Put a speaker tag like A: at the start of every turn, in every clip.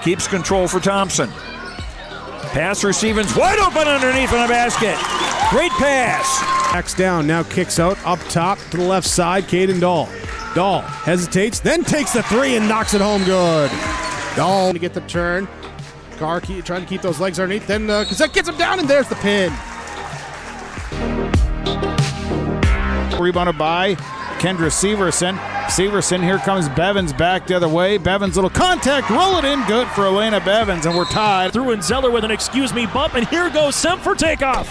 A: keeps control for Thompson. Pass for Stevens, wide open underneath in the basket. Great pass.
B: Backs down, now kicks out, up top to the left side, Caden Dahl. Dahl hesitates, then takes the three and knocks it home good. Dahl to get the turn. Carr trying to keep those legs underneath, then Cassette gets him down, and there's the pin.
C: Rebounded by Kendra Severson. Severson, here comes Bevins back the other way. Bevins, little contact, roll it in, good for Elena Bevins, and we're tied.
D: Through and Zeller with an excuse me bump, and here goes Semp for takeoff.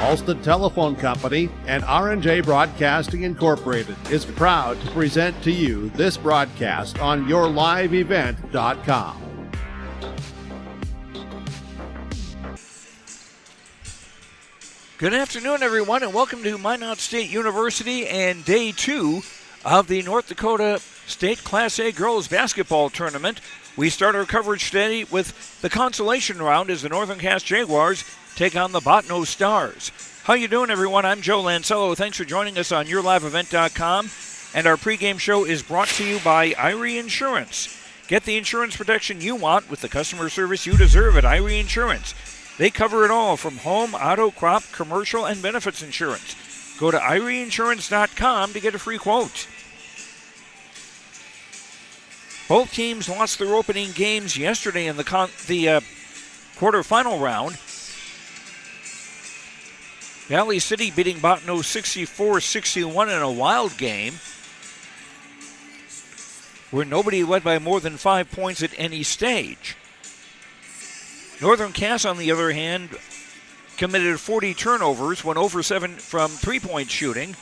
E: Alston Telephone Company and R&J Broadcasting Incorporated is proud to present to you this broadcast on yourliveevent.com.
A: Good afternoon, everyone, and welcome to Minot State University and Day 2 of the North Dakota State Class A Girls Basketball Tournament. We start our coverage today with the consolation round as the Northern Cass Jaguars take on the Bottineau Stars. How you doing, everyone? I'm Joe Lancello. Thanks for joining us on yourliveevent.com. And our pregame show is brought to you by Irie Insurance. Get the insurance protection you want with the customer service you deserve at Irie Insurance. They cover it all from home, auto, crop, commercial, and benefits insurance. Go to IrieInsurance.com to get a free quote. Both teams lost their opening games yesterday in the quarterfinal round. Valley City beating Bottineau 64-61 in a wild game, where nobody led by more than 5 points at any stage. Northern Cass, on the other hand, committed 40 turnovers, went over 7 from three-point shooting,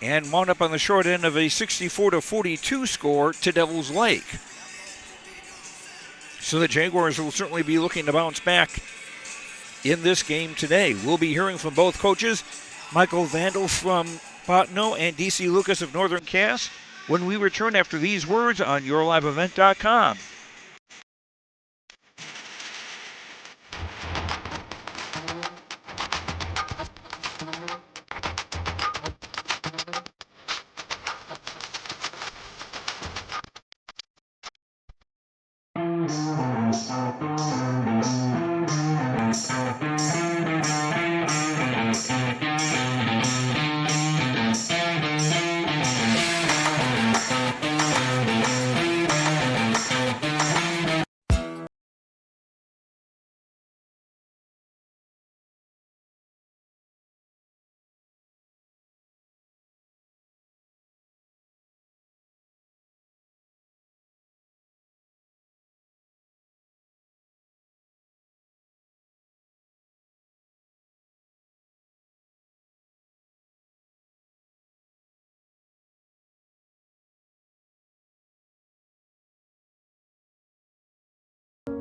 A: and wound up on the short end of a 64-42 score to Devils Lake. So the Jaguars will certainly be looking to bounce back in this game today. We'll be hearing from both coaches, Michael Vandal from Bottineau and DC Lucas of Northern Cass, when we return after these words on yourliveevent.com.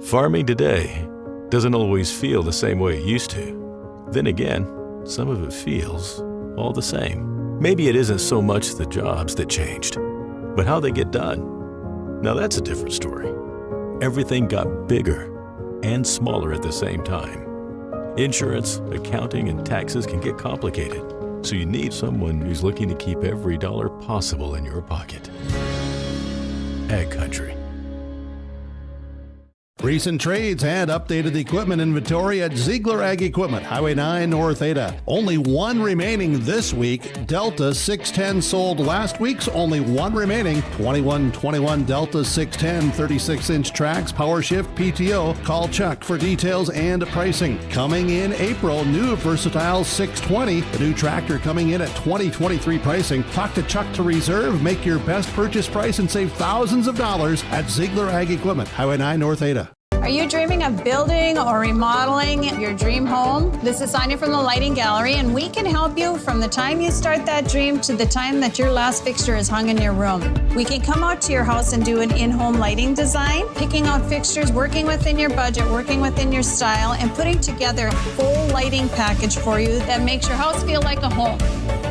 F: Farming today doesn't always feel the same way it used to. Then again, some of it feels all the same. Maybe it isn't so much the jobs that changed, but how they get done. Now that's a different story. Everything got bigger and smaller at the same time. Insurance, accounting, and taxes can get complicated, so you need someone who's looking to keep every dollar possible in your pocket. Ag Country.
E: Recent trades and updated equipment inventory at Ziegler Ag Equipment, Highway 9 North Ada. Only one remaining this week. Delta 610 sold last week's, only one remaining. 2121 Delta 610 36-inch tracks, power shift, PTO. Call Chuck for details and pricing. Coming in April, new Versatile 620. The new tractor coming in at 2023 pricing. Talk to Chuck to reserve. Make your best purchase price and save thousands of dollars at Ziegler Ag Equipment, Highway 9 North Ada.
G: Are you dreaming of building or remodeling your dream home? This is Sonia from the Lighting Gallery, and we can help you from the time you start that dream to the time that your last fixture is hung in your room. We can come out to your house and do an in-home lighting design, picking out fixtures, working within your budget, working within your style, and putting together a full lighting package for you that makes your house feel like a home.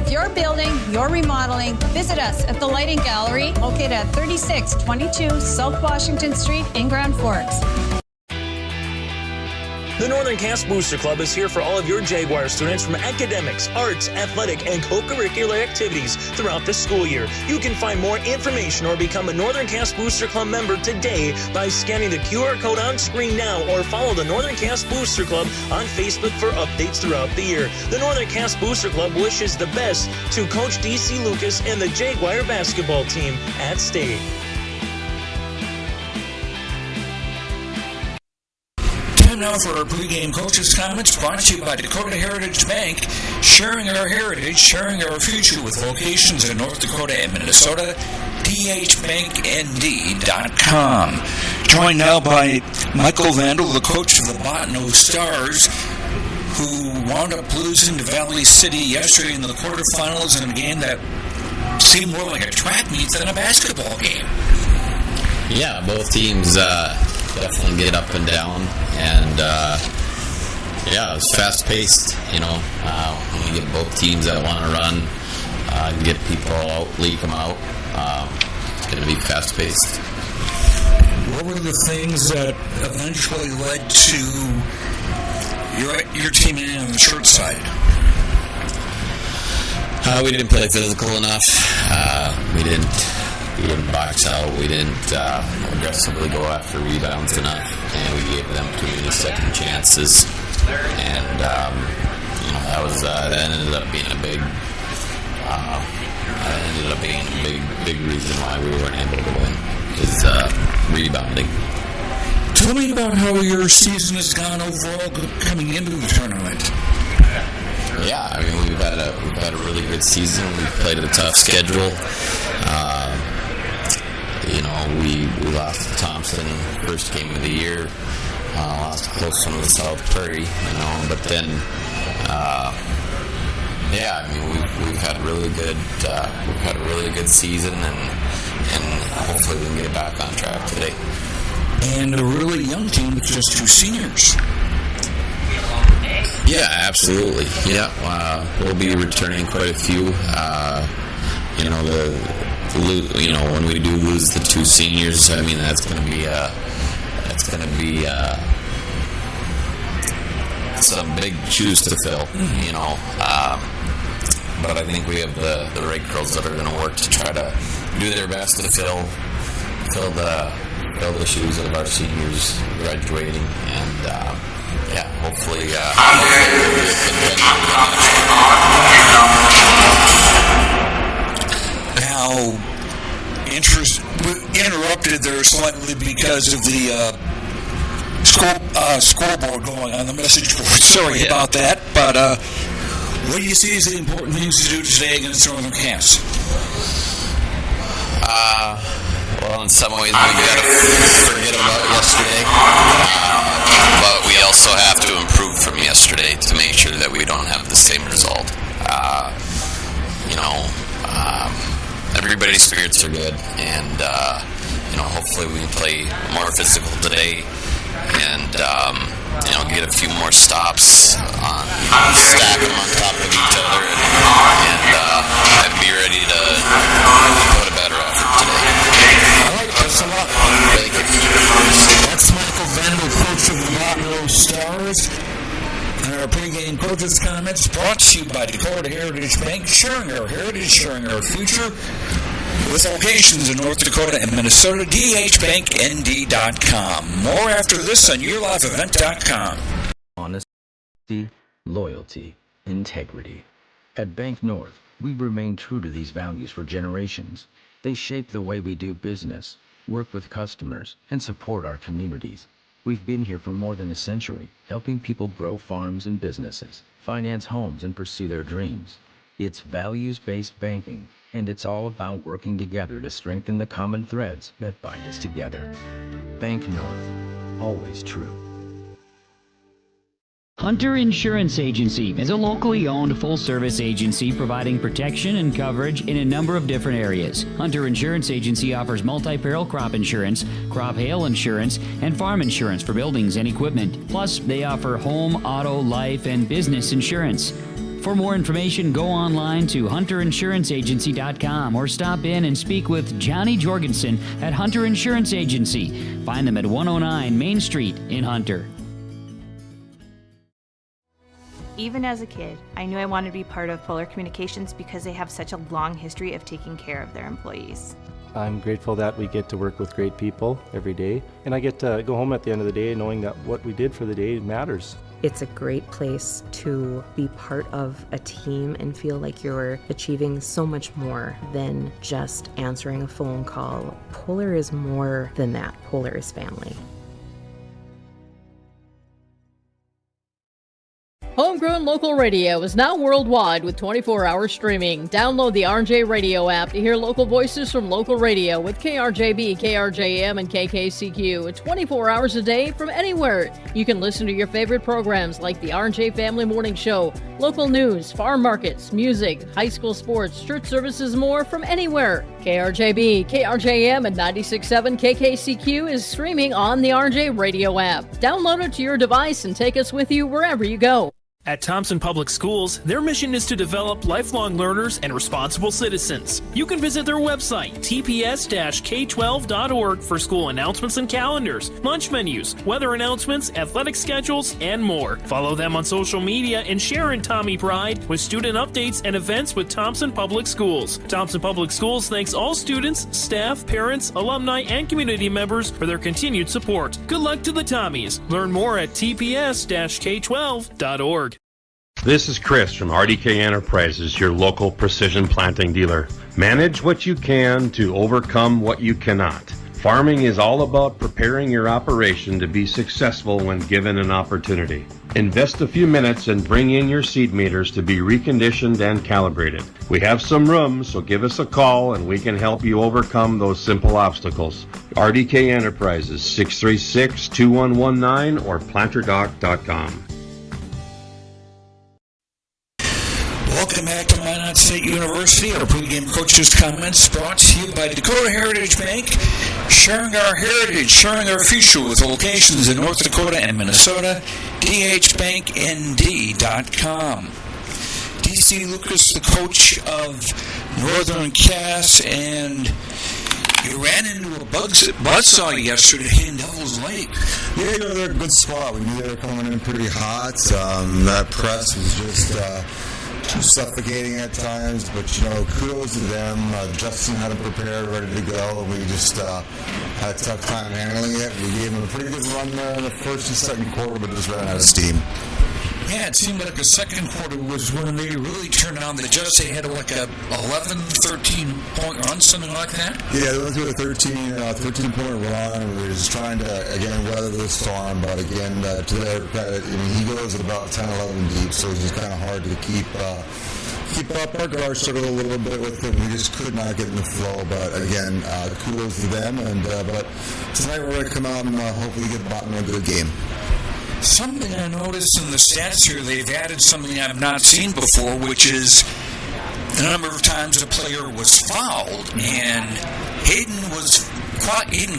G: If you're building, you're remodeling, visit us at the Lighting Gallery, located at 3622 South Washington Street in Grand Forks.
H: The Northern Cast Booster Club is here for all of your Jaguar students from academics, arts, athletic, and co-curricular activities throughout the school year. You can find more information or become a Northern Cast Booster Club member today by scanning the QR code on screen now or follow the Northern Cast Booster Club on Facebook for updates throughout the year. The Northern Cast Booster Club wishes the best to Coach D.C. Lucas and the Jaguar basketball team at State.
A: Time now for our pregame coaches' comments brought to you by Dakota Heritage Bank, sharing our heritage, sharing our future with locations in North Dakota and Minnesota. dhbanknd.com. Joined now by Michael Vandal, the coach of the Bottineau Stars, who wound up losing to Valley City yesterday in the quarterfinals in a game that seemed more like a track meet than a basketball game.
I: Yeah, both teams definitely get up and down, and it was fast-paced. When you get both teams that want to run, get people out, leak them out, it's going to be fast-paced.
A: What were the things that eventually led to your team in on the short side?
I: We didn't play physical enough. We didn't box out. We didn't aggressively go after rebounds enough, and we gave them too many second chances. And that ended up being a big reason why we weren't able to win is rebounding.
A: Tell me about how your season has gone overall coming into the tournament.
I: Yeah, I mean we've had a really good season. We've played a tough schedule. We lost to Thompson first game of the year. Lost a close one to South Prairie. But then we've had a really good season, and hopefully we can get back on track today.
A: And a really young team with just 2 seniors.
I: Yeah, absolutely. Yeah, we'll be returning quite a few. When we do lose the 2 seniors, I mean that's going to be some big shoes to fill. But I think we have the right girls that are going to work to try to do their best to fill the shoes of our seniors graduating, and hopefully
A: Now, interrupted there slightly because of the scoreboard going on the message board. Sorry about that, but what do you see as the important things to do today against Northern Cast?
I: Well, in some ways we got to forget about yesterday, but we also have to improve from yesterday to make sure that we don't have the same result. Everybody's spirits are good, and hopefully we can play more physical today, and get a few more stops stack them on top of each other, and be ready to put a better effort today.
A: All right, that's a lot.
I: Thank you.
A: That's Michael Vandal, coach of the Bottineau Stars. And our pregame coaches' comments brought to you by Dakota Heritage Bank, sharing our heritage, sharing our future, with locations in North Dakota and Minnesota. dhbanknd.com. More after this on YourLiveEvent.com.
J: Honesty, loyalty, integrity. At Bank North, we remain true to these values for generations. They shape the way we do business, work with customers, and support our communities. We've been here for more than a century, helping people grow farms and businesses, finance homes, and pursue their dreams. It's values-based banking, and it's all about working together to strengthen the common threads that bind us together. Bank North, always true.
K: Hunter Insurance Agency is a locally owned full-service agency providing protection and coverage in a number of different areas. Hunter Insurance Agency offers multi-peril crop insurance, crop hail insurance, and farm insurance for buildings and equipment. Plus, they offer home, auto, life, and business insurance. For more information, go online to hunterinsuranceagency.com or stop in and speak with Johnny Jorgensen at Hunter Insurance Agency. Find them at 109 Main Street in Hunter.
L: Even as a kid, I knew I wanted to be part of Polar Communications because they have such a long history of taking care of their employees.
M: I'm grateful that we get to work with great people every day, and I get to go home at the end of the day knowing that what we did for the day matters.
N: It's a great place to be part of a team and feel like you're achieving so much more than just answering a phone call. Polar is more than that. Polar is family.
O: Homegrown local radio is now worldwide with 24-hour streaming. Download the RJ Radio app to hear local voices from local radio with KRJB, KRJM, and KKCQ 24 hours a day from anywhere. You can listen to your favorite programs like the RJ Family Morning Show, local news, farm markets, music, high school sports, church services, more from anywhere. KRJB, KRJM, and 96.7 KKCQ is streaming on the RJ Radio app. Download it to your device and take us with you wherever you go.
D: At Thompson Public Schools, their mission is to develop lifelong learners and responsible citizens. You can visit their website, tps-k12.org, for school announcements and calendars, lunch menus, weather announcements, athletic schedules, and more. Follow them on social media and share in Tommy Pride with student updates and events with Thompson Public Schools. Thompson Public Schools thanks all students, staff, parents, alumni, and community members for their continued support. Good luck to the Tommies. Learn more at tps-k12.org.
P: This is Chris from RDK Enterprises, your local precision planting dealer. Manage what you can to overcome what you cannot. Farming is all about preparing your operation to be successful when given an opportunity. Invest a few minutes and bring in your seed meters to be reconditioned and calibrated. We have some room, so give us a call and we can help you overcome those simple obstacles. RDK Enterprises, 636-2119 or planterdoc.com.
A: Welcome back to Minot State University. Our pregame coaches' comments brought to you by Dakota Heritage Bank, sharing our heritage, sharing our future with locations in North Dakota and Minnesota. dhbanknd.com. DC Lucas, the coach of Northern Cass, and you ran into a buzzsaw yesterday in Devil's Lake.
Q: Yeah, they're a good spot. We knew they were coming in pretty hot. That press was just suffocating at times, but kudos to them. Justin had them prepared, ready to go, and we just had a tough time handling it. We gave them a pretty good run there in the first and second quarter, but just ran out of steam.
A: Yeah, it seemed like the second quarter was when they really turned on. They just had like a 11, 13-point run, something like that.
Q: Yeah, they went through a 13-point run. We were just trying to, again, weather the storm. But again, to their credit, he goes about 10, 11 deep, so it's just kind of hard to keep up our guard struggle a little bit with it. We just could not get in the flow. But again, kudos to them. But tonight we're going to come out and hopefully get Bottineau a good game.
A: Something I noticed in the stats here, they've added something I've not seen before, which is the number of times a player was fouled, and Hayden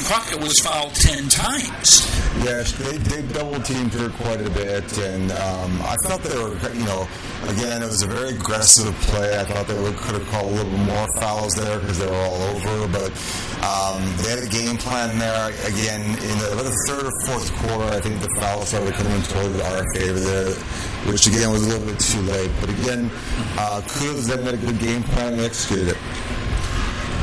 A: Crockett was fouled 10 times.
Q: Yes, they double-teamed her quite a bit, and I thought they were, again, it was a very aggressive play. I thought they could have called a little bit more fouls there because they were all over, but they had a game plan there. Again, in the third or fourth quarter, I think the fouls started coming toward our favor there, which again was a little bit too late. But again, kudos to them, had a good game plan and executed it.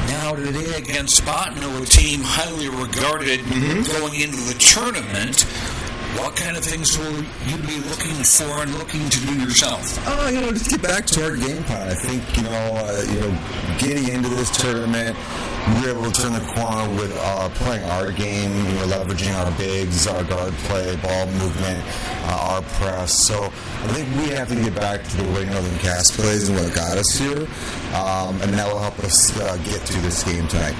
A: Now today against Bottineau, a team highly regarded going into the tournament, what kind of things will you be looking for and looking to do yourself?
Q: Just get back to our game plan. I think, getting into this tournament, we were able to turn the corner with playing our game, leveraging our bigs, our guard play, ball movement, our press. So I think we have to get back to the way Northern Cass plays and what got us here, and that will help us get through this game tonight.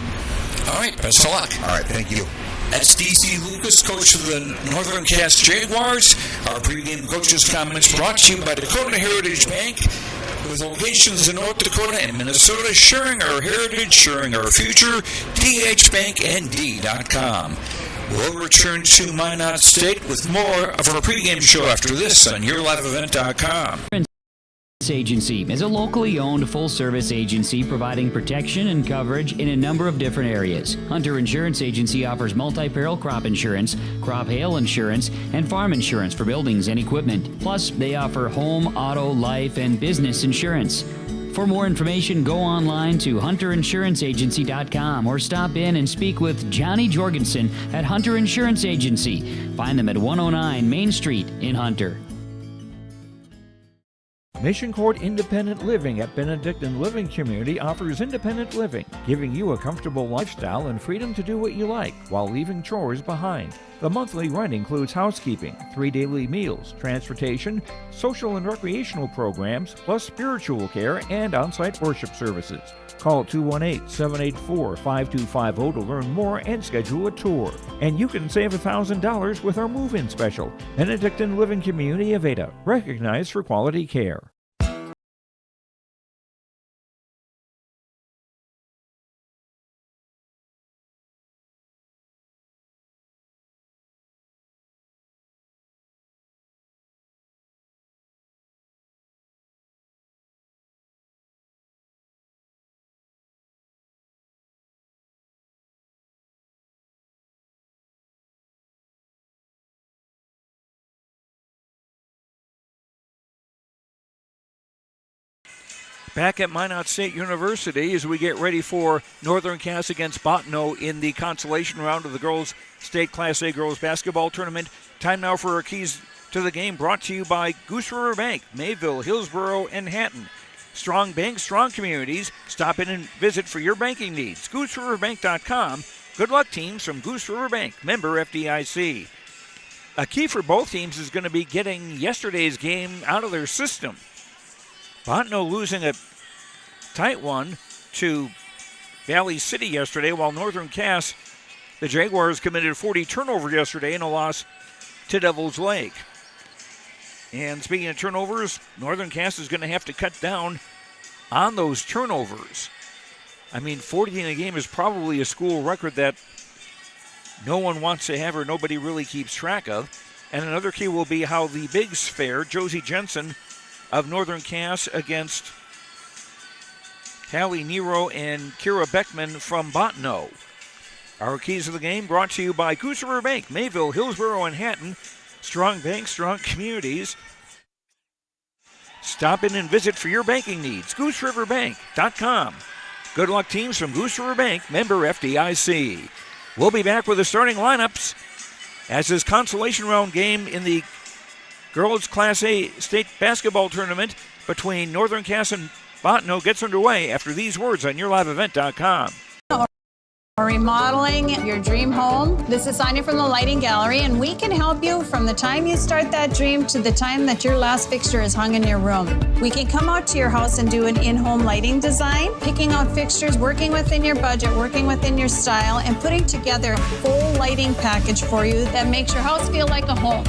A: All right, best of luck.
Q: All right, thank you.
A: That's DC Lucas, coach of the Northern Cass Jaguars. Our pregame coaches' comments brought to you by Dakota Heritage Bank, with locations in North Dakota and Minnesota, sharing our heritage, sharing our future. dhbanknd.com. We'll return to Minot State with more of our pregame show after this on YourLiveEvent.com.
K: Agency is a locally owned full-service agency providing protection and coverage in a number of different areas. Hunter Insurance Agency offers multi-peril crop insurance, crop hail insurance, and farm insurance for buildings and equipment. Plus, they offer home, auto, life, and business insurance. For more information, go online to hunterinsuranceagency.com or stop in and speak with Johnny Jorgensen at Hunter Insurance Agency. Find them at 109 Main Street in Hunter.
A: Mission Court Independent Living at Benedictine Living Community offers independent living, giving you a comfortable lifestyle and freedom to do what you like while leaving chores behind. The monthly rent includes housekeeping, 3 daily meals, transportation, social and recreational programs, plus spiritual care and on-site worship services. Call 218-784-5250 to learn more and schedule a tour. And you can save $1,000 with our move-in special. Benedictine Living Community of Ada, recognized for quality care. Back at Minot State University as we get ready for Northern Cass against Bottineau in the consolation round of the girls' state Class A girls basketball tournament. Time now for our keys to the game, brought to you by Goose River Bank, Mayville, Hillsboro, and Hatton. Strong bank, strong communities. Stop in and visit for your banking needs. GooseRiverBank.com. Good luck, teams from Goose River Bank, member FDIC. A key for both teams is going to be getting yesterday's game out of their system. Bottineau losing a tight one to Valley City yesterday, while Northern Cass, the Jaguars, committed 40 turnovers yesterday in a loss to Devil's Lake. And speaking of turnovers, Northern Cass is going to have to cut down on those turnovers. I mean, 40 in a game is probably a school record that no one wants to have or nobody really keeps track of. And another key will be how the bigs fare. Josie Jensen of Northern Cass against Hallie Nero and Kira Beckman from Bottineau. Our keys of the game brought to you by Goose River Bank, Mayville, Hillsboro, and Hatton. Strong bank, strong communities. Stop in and visit for your banking needs. GooseRiverBank.com. Good luck, teams from Goose River Bank, member FDIC. We'll be back with the starting lineups as this consolation round game in the girls' Class A state basketball tournament between Northern Cass and Bottineau gets underway after these words on YourLiveEvent.com.
G: Or remodeling your dream home. This is Sonia from the Lighting Gallery, and we can help you from the time you start that dream to the time that your last fixture is hung in your room. We can come out to your house and do an in-home lighting design, picking out fixtures, working within your budget, working within your style, and putting together a full lighting package for you that makes your house feel like a home.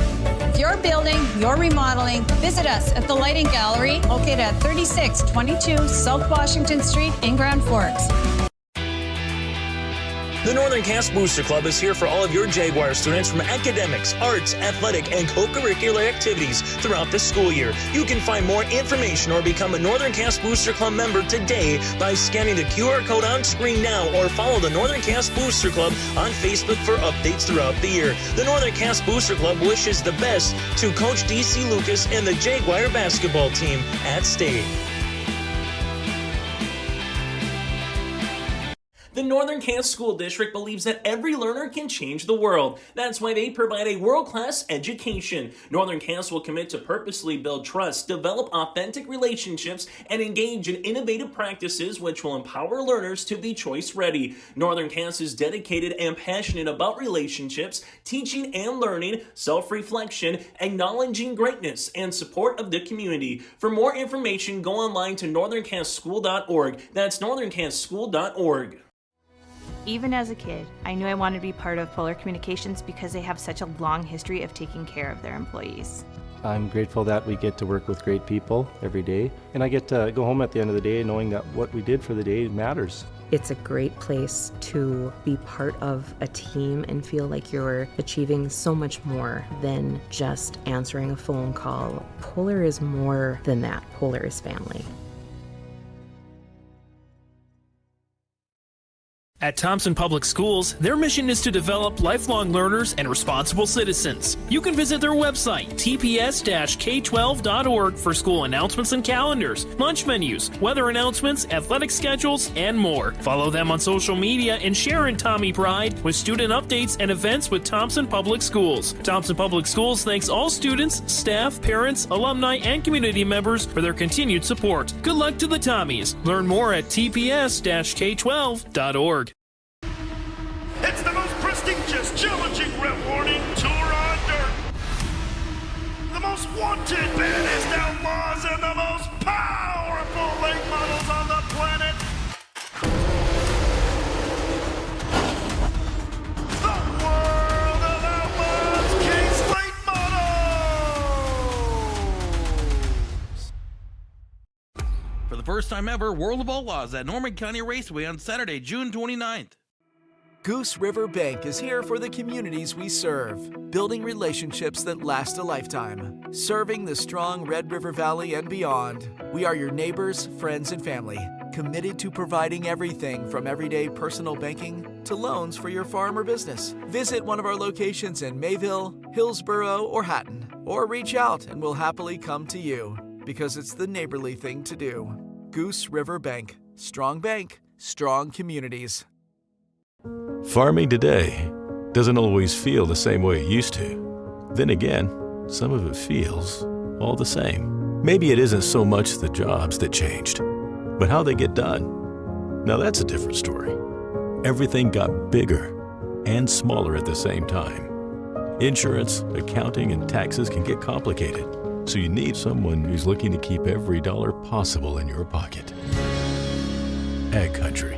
G: If you're building, you're remodeling, visit us at the Lighting Gallery, located at 3622 South Washington Street in Grand Forks.
H: The Northern Cass Booster Club is here for all of your Jaguar students from academics, arts, athletic, and co-curricular activities throughout the school year. You can find more information or become a Northern Cass Booster Club member today by scanning the QR code on screen now, or follow the Northern Cass Booster Club on Facebook for updates throughout the year. The Northern Cass Booster Club wishes the best to Coach DC Lucas and the Jaguar basketball team at state.
D: The Northern Cass School District believes that every learner can change the world. That's why they provide a world-class education. Northern Cass will commit to purposely build trust, develop authentic relationships, and engage in innovative practices which will empower learners to be choice-ready. Northern Cass is dedicated and passionate about relationships, teaching and learning, self-reflection, acknowledging greatness, and support of the community. For more information, go online to northerncasschool.org. That's northerncasschool.org.
L: Even as a kid, I knew I wanted to be part of Polar Communications because they have such a long history of taking care of their employees.
M: I'm grateful that we get to work with great people every day, and I get to go home at the end of the day knowing that what we did for the day matters.
N: It's a great place to be part of a team and feel like you're achieving so much more than just answering a phone call. Polar is more than that. Polar is family.
D: At Thompson Public Schools, their mission is to develop lifelong learners and responsible citizens. You can visit their website, tps-k12.org, for school announcements and calendars, lunch menus, weather announcements, athletic schedules, and more. Follow them on social media and share in Tommy Pride with student updates and events with Thompson Public Schools. Thompson Public Schools thanks all students, staff, parents, alumni, and community members for their continued support. Good luck to the Tommies. Learn more at tps-k12.org.
R: It's the most prestigious, challenging, rewarding tour on dirt. The most wanted, baddest outlaws, and the most powerful late models on the planet. The world of outlaws, King's Late Models.
S: For the first time ever, World of Outlaws at Norman County Raceway on Saturday, June 29th.
T: Goose River Bank is here for the communities we serve, building relationships that last a lifetime. Serving the strong Red River Valley and beyond, we are your neighbors, friends, and family, committed to providing everything from everyday personal banking to loans for your farm or business. Visit one of our locations in Mayville, Hillsborough, or Hatton, or reach out and we'll happily come to you, because it's the neighborly thing to do. Goose River Bank. Strong bank, strong communities.
F: Farming today doesn't always feel the same way it used to. Then again, some of it feels all the same. Maybe it isn't so much the jobs that changed, but how they get done. Now that's a different story. Everything got bigger and smaller at the same time. Insurance, accounting, and taxes can get complicated, so you need someone who's looking to keep every dollar possible in your pocket. Ag Country.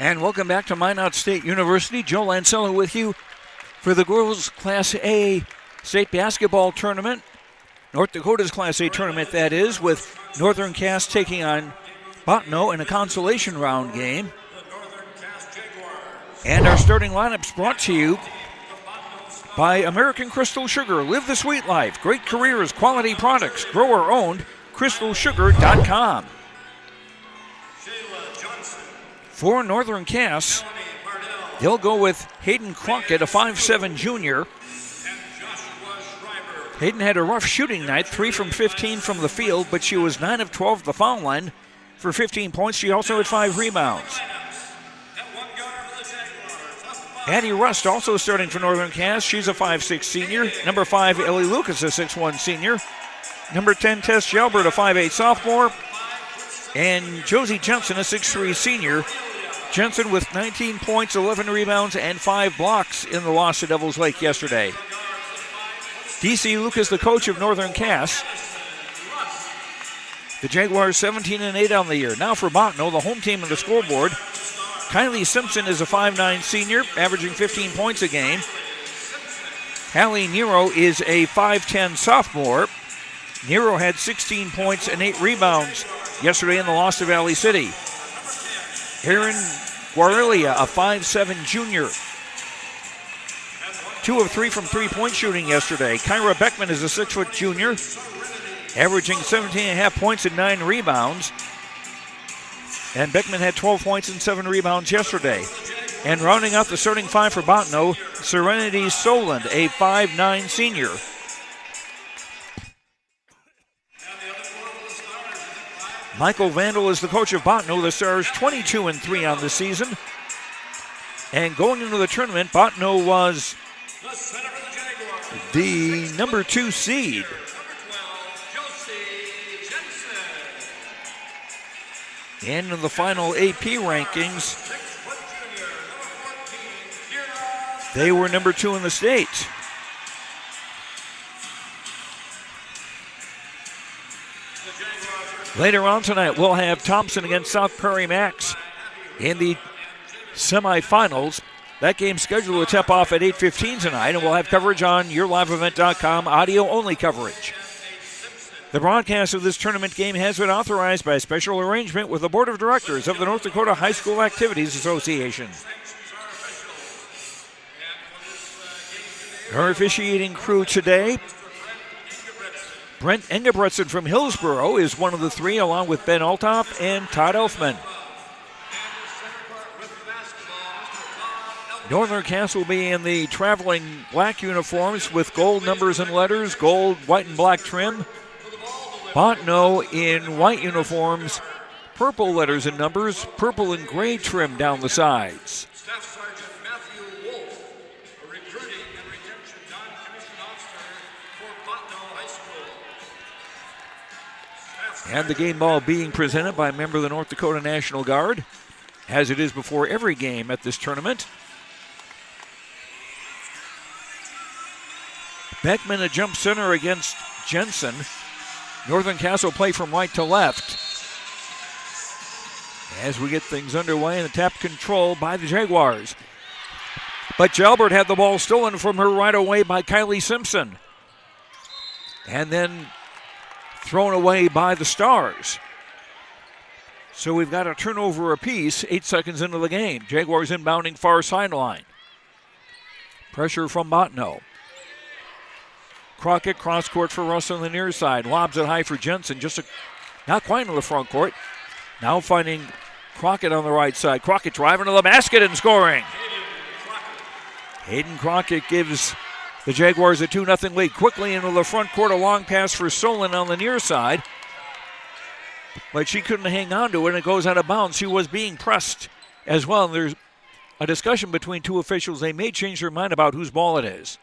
A: And welcome back to Minot State University. Joe Lancello with you for the girls' Class A state basketball tournament. North Dakota's Class A tournament, that is, with Northern Cass taking on Bottineau in a consolation round game. And our starting lineups brought to you by American Crystal Sugar. Live the sweet life. Great careers, quality products. Grower owned. CrystalSugar.com. For Northern Cass, they'll go with Hayden Crockett, a 5'7 junior. Hayden had a rough shooting night, 3 from 15 from the field, but she was 9 of 12 at the foul line for 15 points. She also had 5 rebounds. Addie Rust also starting for Northern Cass. She's a 5'6 senior. Number 5, Ellie Lucas, a 6'1 senior. Number 10, Tess Jalbert, a 5'8 sophomore. And Josie Jensen, a 6'3 senior. Jensen with 19 points, 11 rebounds, and 5 blocks in the loss to Devils Lake yesterday. D.C. Lucas, the coach of Northern Cass. The Jaguars 17-8 on the year. Now for Bottineau, the home team on the scoreboard. Kylie Simpson is a 5'9 senior, averaging 15 points a game. Hallie Nero is a 5'10 sophomore. Nero had 16 points and 8 rebounds yesterday in the loss to Valley City. Erin Guarilia, a 5'7 junior. 2 of 3 from three-point shooting yesterday. Kyra Beckman is a 6' junior, averaging 17.5 points and 9 rebounds. And Beckman had 12 points and 7 rebounds yesterday. And rounding out the starting 5 for Bottineau, Serenity Soland, a 5'9 senior. Michael Vandal is the coach of Bottineau. The Stars 22-3 on the season. And going into the tournament, Bottineau was the number 2 seed. And in the final AP rankings, they were number 2 in the state. Later on tonight, we'll have Thompson against South Prairie Max in the semifinals. That game's scheduled to tip off at 8:15 tonight, and we'll have coverage on YourLiveEvent.com, audio-only coverage. The broadcast of this tournament game has been authorized by a special arrangement with the Board of Directors of the North Dakota High School Activities Association. Our officiating crew today: Brent Engebretson from Hillsboro is one of the 3, along with Ben Althoff and Todd Elfman. Northern Cass will be in the traveling black uniforms with gold numbers and letters, gold, white, and black trim. Bottineau in white uniforms, purple letters and numbers, purple and gray trim down the sides. And the game ball being presented by a member of the North Dakota National Guard, as it is before every game at this tournament. Beckman a jump center against Jensen. Northern Cass will play from right to left. As we get things underway, and the tap control by the Jaguars. But Jalbert had the ball stolen from her right away by Kylie Simpson. And then thrown away by the Stars. So we've got a turnover apiece, 8 seconds into the game. Jaguars inbounding far sideline. Pressure from Bottineau. Crockett cross court for Russ on the near side. Lobs it high for Jensen, not quite in the front court. Now finding Crockett on the right side. Crockett driving to the basket and scoring. Hayden Crockett gives the Jaguars a 2-0 lead. Quickly into the front court, a long pass for Solon on the near side. But she couldn't hang on to it, and it goes out of bounds. She was being pressed as well. And there's a discussion between 2 officials. They may change their mind about whose ball it is.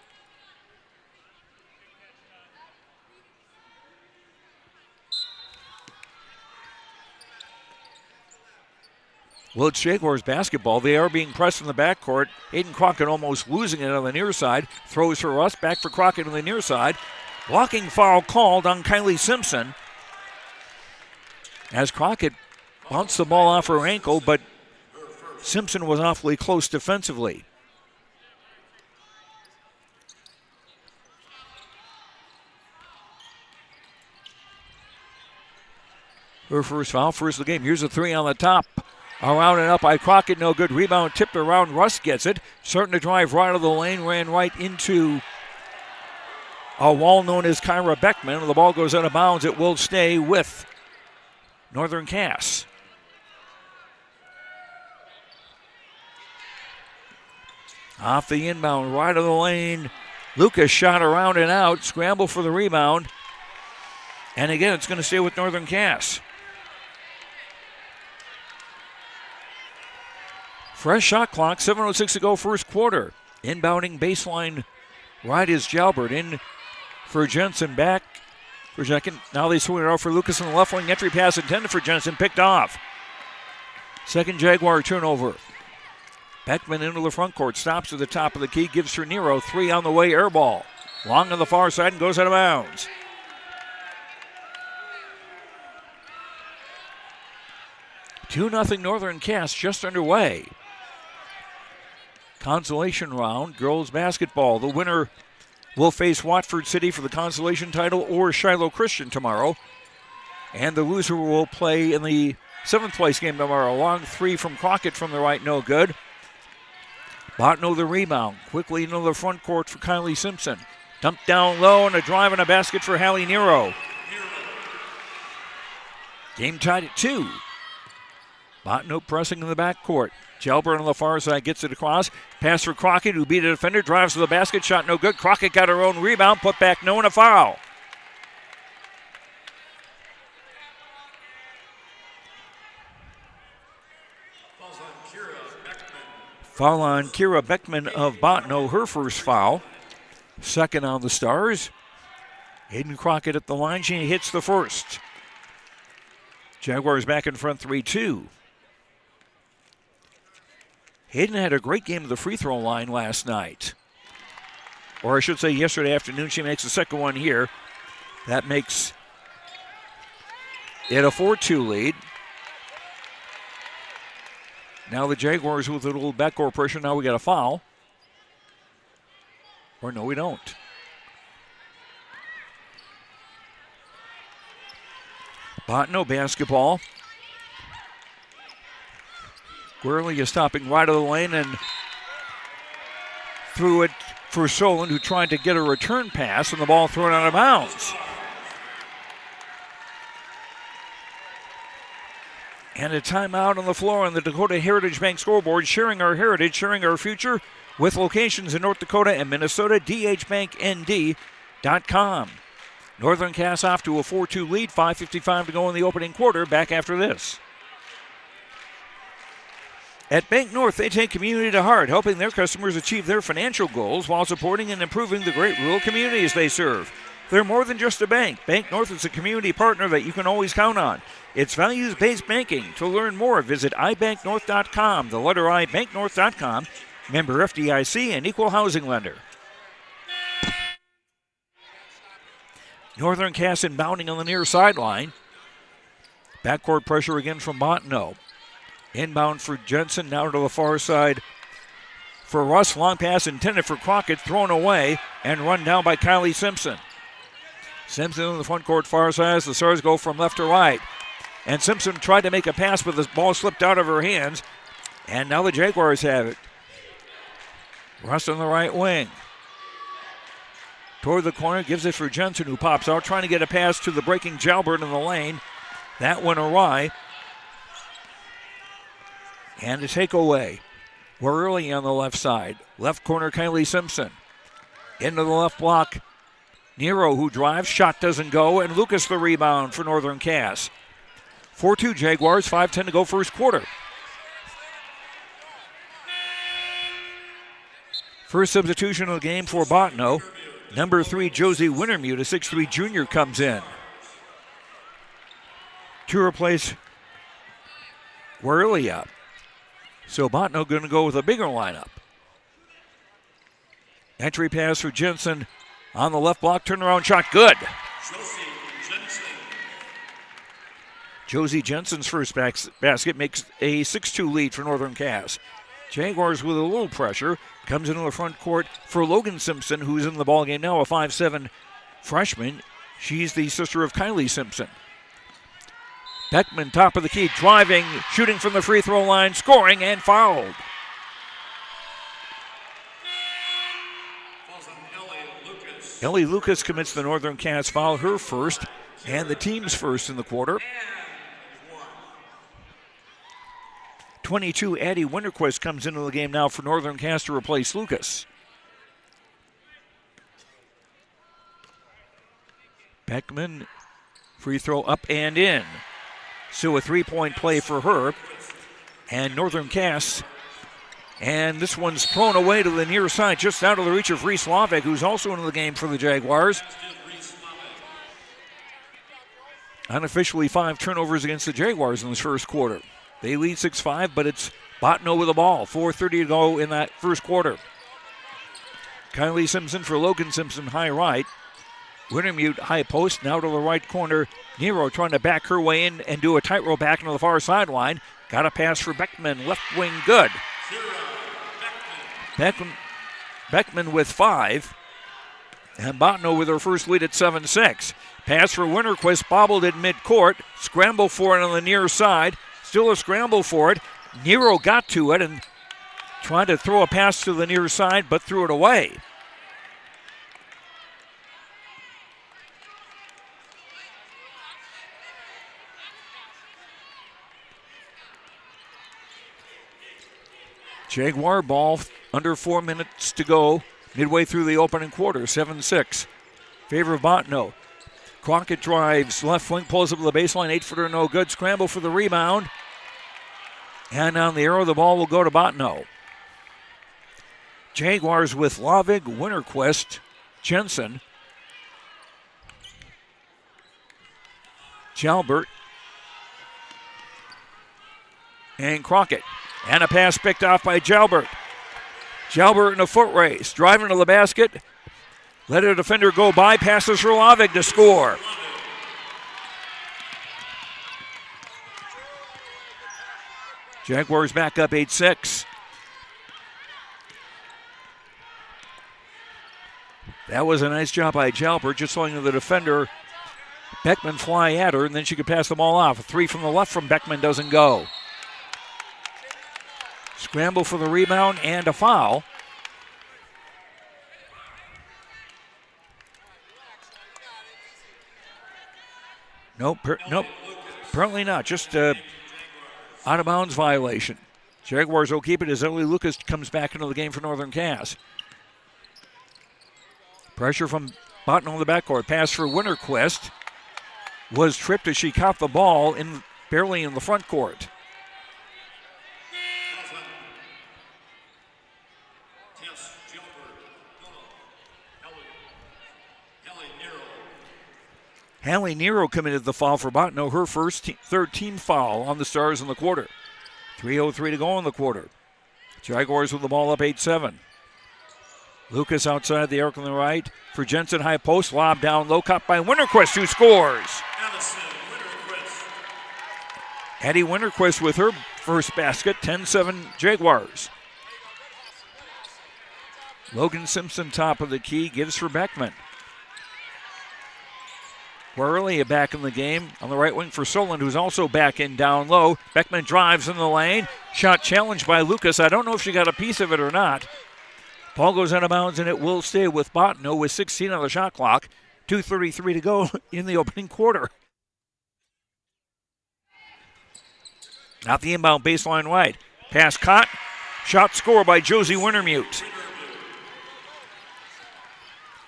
A: Well, it's Jaguars basketball. They are being pressed in the backcourt. Aiden Crockett almost losing it on the near side. Throws for Russ. Back for Crockett on the near side. Blocking foul called on Kylie Simpson. As Crockett bounced the ball off her ankle, but Simpson was awfully close defensively. Her first foul, first of the game. Here's a 3 on the top. Around and up by Crockett, no good. Rebound tipped around. Russ gets it. Starting to drive right of the lane. Ran right into a wall known as Kyra Beckman. The ball goes out of bounds. It will stay with Northern Cass. Off the inbound, right of the lane. Lucas shot around and out. Scramble for the rebound. And again, it's going to stay with Northern Cass. Fresh shot clock, 7:06 to go, first quarter. Inbounding baseline right is Jalbert. In for Jensen, back for second. Now they swing it out for Lucas on the left wing. Entry pass intended for Jensen, picked off. Second Jaguar turnover. Beckman into the front court, stops at the top of the key, gives for Nero. 3 on the way, air ball. Long on the far side and goes out of bounds. $2-0 Northern Cass just underway. Consolation round, girls basketball. The winner will face Watford City for the consolation title or Shiloh Christian tomorrow. And the loser will play in the 7th place game tomorrow. Long 3 from Crockett from the right, no good. Bottineau the rebound. Quickly into the front court for Kylie Simpson. Dumped down low and a drive and a basket for Hallie Nero. Game tied at 2. Bottineau pressing in the backcourt. Jalbert on the far side gets it across. Pass for Crockett, who beat a defender. Drives to the basket. Shot no good. Crockett got her own rebound. Put back no and a foul. Foul on Kira Beckman of Bottineau. Her first foul. Second on the Stars. Hayden Crockett at the line. She hits the first. Jaguars back in front 3-2. Hayden had a great game at the free throw line last night. Or I should say yesterday afternoon. She makes the second one here. That makes it a 4-2 lead. Now the Jaguars with a little backcourt pressure. Now we got a foul. Or no, we don't. Bottineau basketball. Guerrilla is stopping right of the lane and threw it for Solon, who tried to get a return pass, and the ball thrown out of bounds. And a timeout on the floor on the Dakota Heritage Bank scoreboard, sharing our heritage, sharing our future with locations in North Dakota and Minnesota, dhbanknd.com. Northern Cass off to a 4-2 lead, 5:55 to go in the opening quarter. Back after this. At Bank North, they take community to heart, helping their customers achieve their financial goals while supporting and improving the great rural communities they serve. They're more than just a bank. Bank North is a community partner that you can always count on. It's values-based banking. To learn more, visit ibanknorth.com, the letter I, banknorth.com, member FDIC, and equal housing lender. Northern Cass inbounding on the near sideline. Backcourt pressure again from Bottineau. Inbound for Jensen, now to the far side for Russ. Long pass intended for Crockett, thrown away and run down by Kylie Simpson. Simpson in the front court far side as the Stars go from left to right. And Simpson tried to make a pass, but the ball slipped out of her hands. And now the Jaguars have it. Russ on the right wing. Toward the corner, gives it for Jensen, who pops out, trying to get a pass to the breaking Jalbert in the lane. That went awry. And a takeaway. We're early on the left side. Left corner, Kylie Simpson. Into the left block, Nero, who drives. Shot doesn't go, and Lucas the rebound for Northern Cass. 4-2 Jaguars, 5:10 to go first quarter. First substitution of the game for Bottineau. Number 3, Josie Wintermute, a 6'3 junior, comes in to replace Guerrilla. So Bottineau going to go with a bigger lineup. Entry pass for Jensen on the left block. Turnaround shot, good. Josie Jensen's first basket makes a 6-2 lead for Northern Cass. Jaguars with a little pressure. Comes into the front court for Logan Simpson, who's in the ballgame now, a 5'7 freshman. She's the sister of Kylie Simpson. Beckman, top of the key, driving, shooting from the free throw line, scoring, and fouled. Ellie Lucas commits the Northern Cass foul, her first, and the team's first in the quarter. 22, Addie Winterquist comes into the game now for Northern Cass to replace Lucas. Beckman, free throw up and in. So a three-point play for her. And Northern Cass, and this one's thrown away to the near side, just out of the reach of Reese Slavik, who's also into the game for the Jaguars. Unofficially 5 turnovers against the Jaguars in this first quarter. They lead 6-5, but it's Bottineau with the ball. 4:30 to go in that first quarter. Kylie Simpson for Logan Simpson, high right. Wintermute, high post, now to the right corner. Nero trying to back her way in and do a tightrope back into the far sideline. Got a pass for Beckman, left wing, good. Beckman with 5. And Bottineau with her first lead at 7-6. Pass for Winterquist, bobbled in midcourt. Scramble for it on the near side. Still a scramble for it. Nero got to it and tried to throw a pass to the near side, but threw it away. Jaguar ball, under 4 minutes to go, midway through the opening quarter, 7-6. Favor of Bottineau. Crockett drives, left wing, pulls up to the baseline, 8-footer, no good. Scramble for the rebound. And on the arrow, the ball will go to Bottineau. Jaguars with Lavig, Winterquist, Jensen, Jalbert, and Crockett. And a pass picked off by Jalbert. Jalbert in a foot race, driving to the basket. Let a defender go by, passes for Lavig to score. Jaguars back up 8-6. That was a nice job by Jalbert, just letting the defender Beckman fly at her, and then she could pass the ball off. A three from the left from Beckman doesn't go. Scramble for the rebound and a foul. Nope, apparently not. Just out of bounds violation. Jaguars will keep it as Ellie Lucas comes back into the game for Northern Cass. Pressure from Bottineau in the backcourt. Pass for Winterquist. Was tripped as she caught the ball barely in the front court. Hallie Nero committed the foul for Bottineau, her third team foul on the Stars in the quarter. 3:03 to go in the quarter. Jaguars with the ball up 8-7. Lucas outside the arc on the right for Jensen, high post, lob down low, caught by Winterquist, who scores. Addie Winterquist with her first basket, 10-7 Jaguars. Logan Simpson top of the key, gives for Beckman. Guarelia back in the game on the right wing for Solon, who's also back in down low. Beckman drives in the lane. Shot challenged by Lucas. I don't know if she got a piece of it or not. Ball goes out of bounds, and it will stay with Bottineau with 16 on the shot clock. 2:33 to go in the opening quarter. Out the inbound baseline right. Pass caught. Shot score by Josie Wintermute.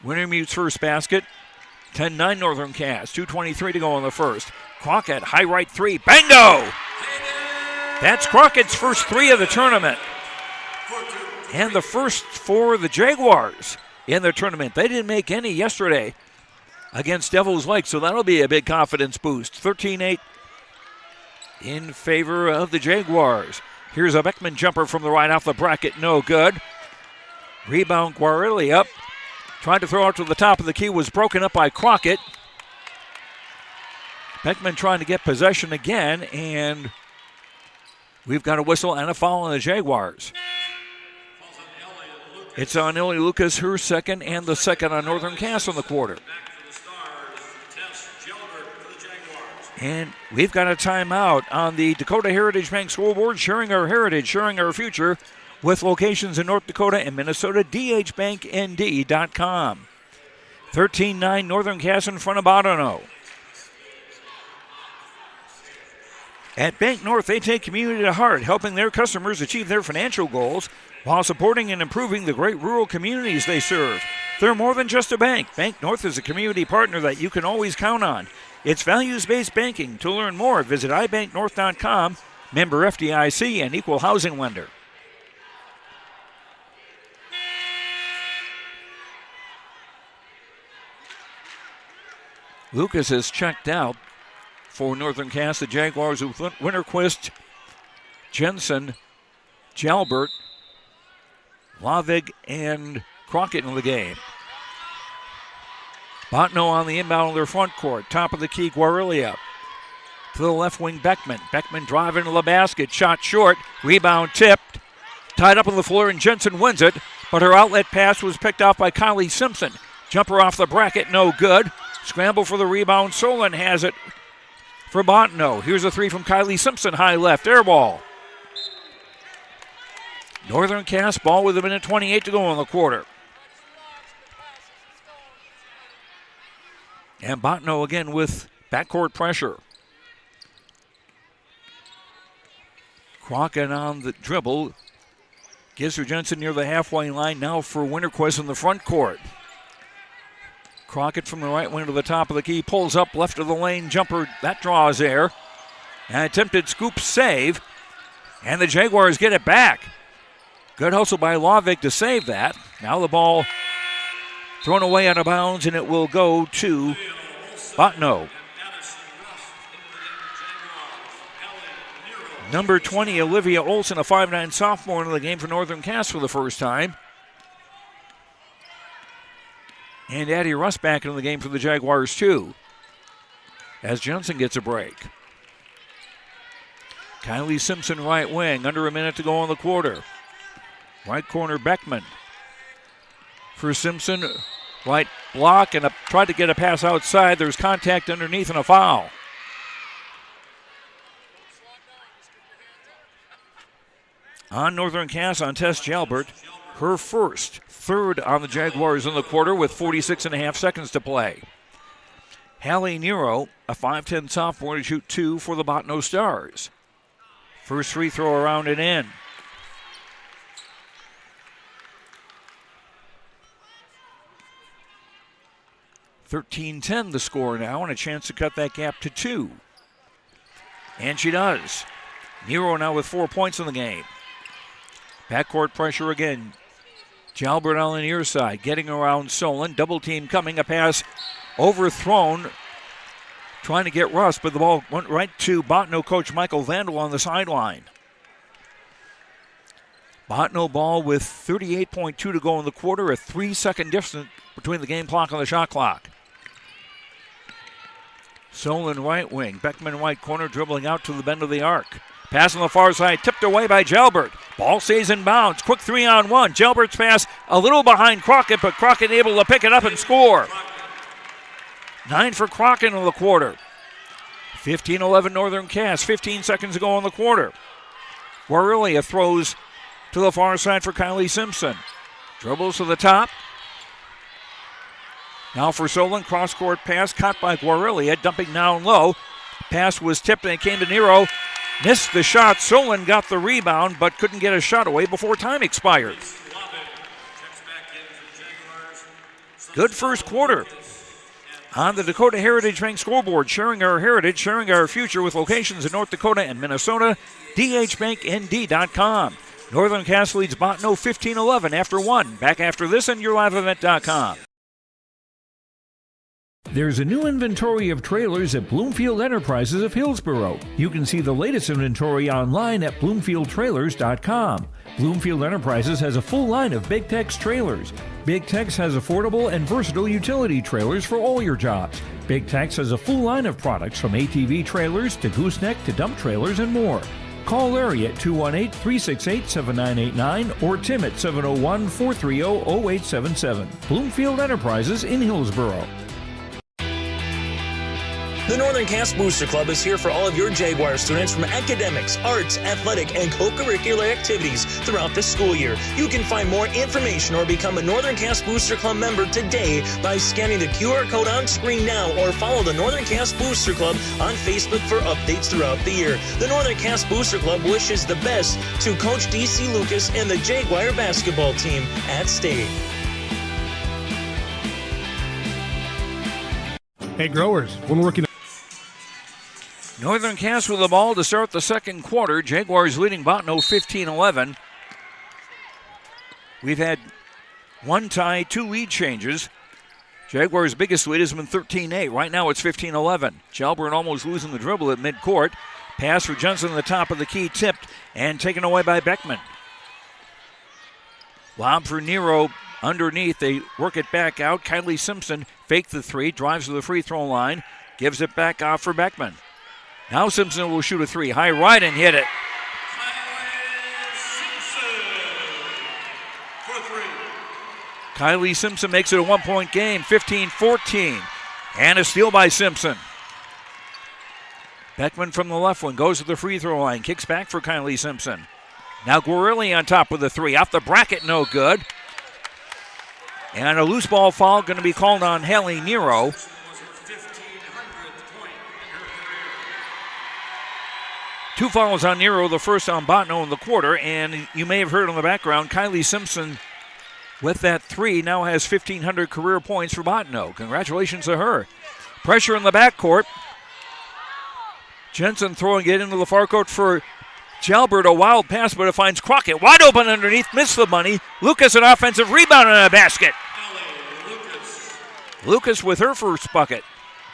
A: Wintermute's first basket. 10-9 Northern Cass. 2:23 to go in the first. Crockett, high right three. Bango! That's Crockett's first three of the tournament. And the first for the Jaguars in the tournament. They didn't make any yesterday against Devils Lake, so that'll be a big confidence boost. 13-8 in favor of the Jaguars. Here's a Beckman jumper from the right off the bracket. No good. Rebound Guarelia up. Tried to throw out to the top of the key, was broken up by Crockett. Beckman trying to get possession again, and we've got a whistle and a foul on the Jaguars. It's on Ellie Lucas, her second, and the second on Northern Cass in the quarter. And we've got a timeout on the Dakota Heritage Bank scoreboard, sharing our heritage, sharing our future, with locations in North Dakota and Minnesota, dhbanknd.com. 13-9 Northern Cass in front of Bottineau. At Bank North, they take community to heart, helping their customers achieve their financial goals while supporting and improving the great rural communities they serve. They're more than just a bank. Bank North is a community partner that you can always count on. It's values-based banking. To learn more, visit ibanknorth.com, member FDIC, and equal housing lender. Lucas is checked out for Northern Cass. The Jaguars with Winterquist, Jensen, Jalbert, Lavig, and Crockett in the game. Bottineau on the inbound of their front court. Top of the key, Guarelia. To the left wing, Beckman. Beckman driving to the basket. Shot short. Rebound tipped. Tied up on the floor, and Jensen wins it. But her outlet pass was picked off by Kylie Simpson. Jumper off the bracket, no good. Scramble for the rebound. Solon has it for Bottineau. Here's a three from Kylie Simpson. High left, air ball. Northern Cass ball with a minute 28 to go in the quarter. And Bottineau again with backcourt pressure. Crockett on the dribble. Gives her Jensen near the halfway line. Now for Winterquist in the front court. Crockett from the right wing to the top of the key. Pulls up left of the lane. Jumper, that draws air. An attempted scoop save. And the Jaguars get it back. Good hustle by Lavig to save that. Now the ball thrown away out of bounds, and it will go to Bottineau. Number 20, Olivia Olson, a 5'9" sophomore, into the game for Northern Cass for the first time. And Addie Russ back into the game for the Jaguars, too, as Johnson gets a break. Kylie Simpson, right wing, under a minute to go in the quarter. Right corner, Beckman. For Simpson, right block, and tried to get a pass outside. There's contact underneath and a foul. On Northern Cass, on Tess Jalbert, her first, third on the Jaguars in the quarter with 46.5 seconds to play. Hallie Nero, a 5'10" sophomore, to shoot 2 for the Bottineau Stars. First free throw around and in. (13-10) the score now, and a chance to cut that gap to 2. And she does. Nero now with 4 points in the game. Backcourt pressure again. Jalbert on the near side, getting around Solon. Double team coming, a pass overthrown. Trying to get Russ, but the ball went right to Bottineau coach Michael Vandal on the sideline. Bottineau ball with 38.2 to go in the quarter, a 3-second difference between the game clock and the shot clock. Solon right wing, Beckman right corner, dribbling out to the bend of the arc. Pass on the far side, tipped away by Jalbert. Ball stays in bounds. Quick 3-on-1. Jalbert's pass a little behind Crockett, but Crockett able to pick it up and score. 9 for Crockett in the quarter. 15-11 Northern Cass. 15 seconds to go in the quarter. Guarilia throws to the far side for Kylie Simpson. Dribbles to the top. Now for Solon, cross-court pass caught by Guarilia, dumping down low. Pass was tipped and it came to Nero. Missed the shot. Solon got the rebound, but couldn't get a shot away before time expired. Good first quarter. On the Dakota Heritage Bank scoreboard, sharing our heritage, sharing our future with locations in North Dakota and Minnesota, dhbanknd.com. Northern Cass leads Bottineau 15-11 after 1. Back after this on YourLiveEvent.com.
U: There's a new inventory of trailers at Bloomfield Enterprises of Hillsboro. You can see the latest inventory online at BloomfieldTrailers.com. Bloomfield Enterprises has a full line of Big Tex trailers. Big Tex has affordable and versatile utility trailers for all your jobs. Big Tex has a full line of products from ATV trailers to gooseneck to dump trailers and more. Call Larry at 218-368-7989 or Tim at 701-430-0877. Bloomfield Enterprises in Hillsboro.
H: The Northern Cass Booster Club is here for all of your Jaguar students from academics, arts, athletic, and co-curricular activities throughout the school year. You can find more information or become a Northern Cass Booster Club member today by scanning the QR code on screen now or follow the Northern Cass Booster Club on Facebook for updates throughout the year. The Northern Cass Booster Club wishes the best to Coach DC Lucas and the Jaguar basketball team at state.
B: Hey, growers, when working.
A: Northern Cass with the ball to start the second quarter. Jaguars leading Bottineau 15-11. We've had one tie, 2 lead changes. Jaguars' biggest lead has been 13-8. Right now it's 15-11. Jalbert almost losing the dribble at midcourt. Pass for Johnson at the top of the key, tipped and taken away by Beckman. Lob for Nero underneath. They work it back out. Kylie Simpson faked the 3, drives to the free throw line, gives it back off for Beckman. Now Simpson will shoot a 3. High right and hit it. Kylie Simpson makes it a 1-point game, 15-14. And a steal by Simpson. Beckman from the left wing goes to the free throw line, kicks back for Kylie Simpson. Now Guarilli on top with the 3. Off the bracket, no good. And a loose ball foul going to be called on Hallie Nero. Two fouls on Nero, the first on Bottineau in the quarter, and you may have heard on the background, Kylie Simpson with that 3 now has 1,500 career points for Bottineau. Congratulations to her. Pressure in the backcourt. Jensen throwing it into the far court for Jalbert, a wild pass, but it finds Crockett wide open underneath, missed the money. Lucas an offensive rebound and a basket. Lucas with her first bucket.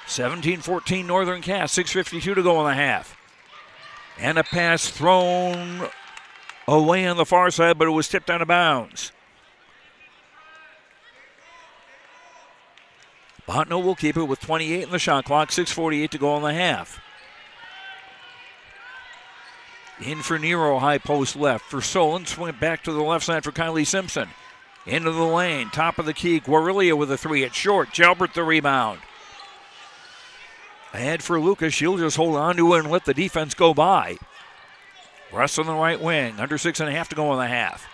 A: 17-14 Northern Cass, 6:52 to go in the half. And a pass thrown away on the far side, but it was tipped out of bounds. Bottineau will keep it with 28 in the shot clock, 6:48 to go in the half. In for Nero, high post left for Solon. Swing it back to the left side for Kylie Simpson. Into the lane, top of the key. Guarilia with a three. It's short. Jalbert the rebound. Ahead for Lucas. She'll just hold on to it and let the defense go by. Rust on the right wing. Under 6.5 to go in the half.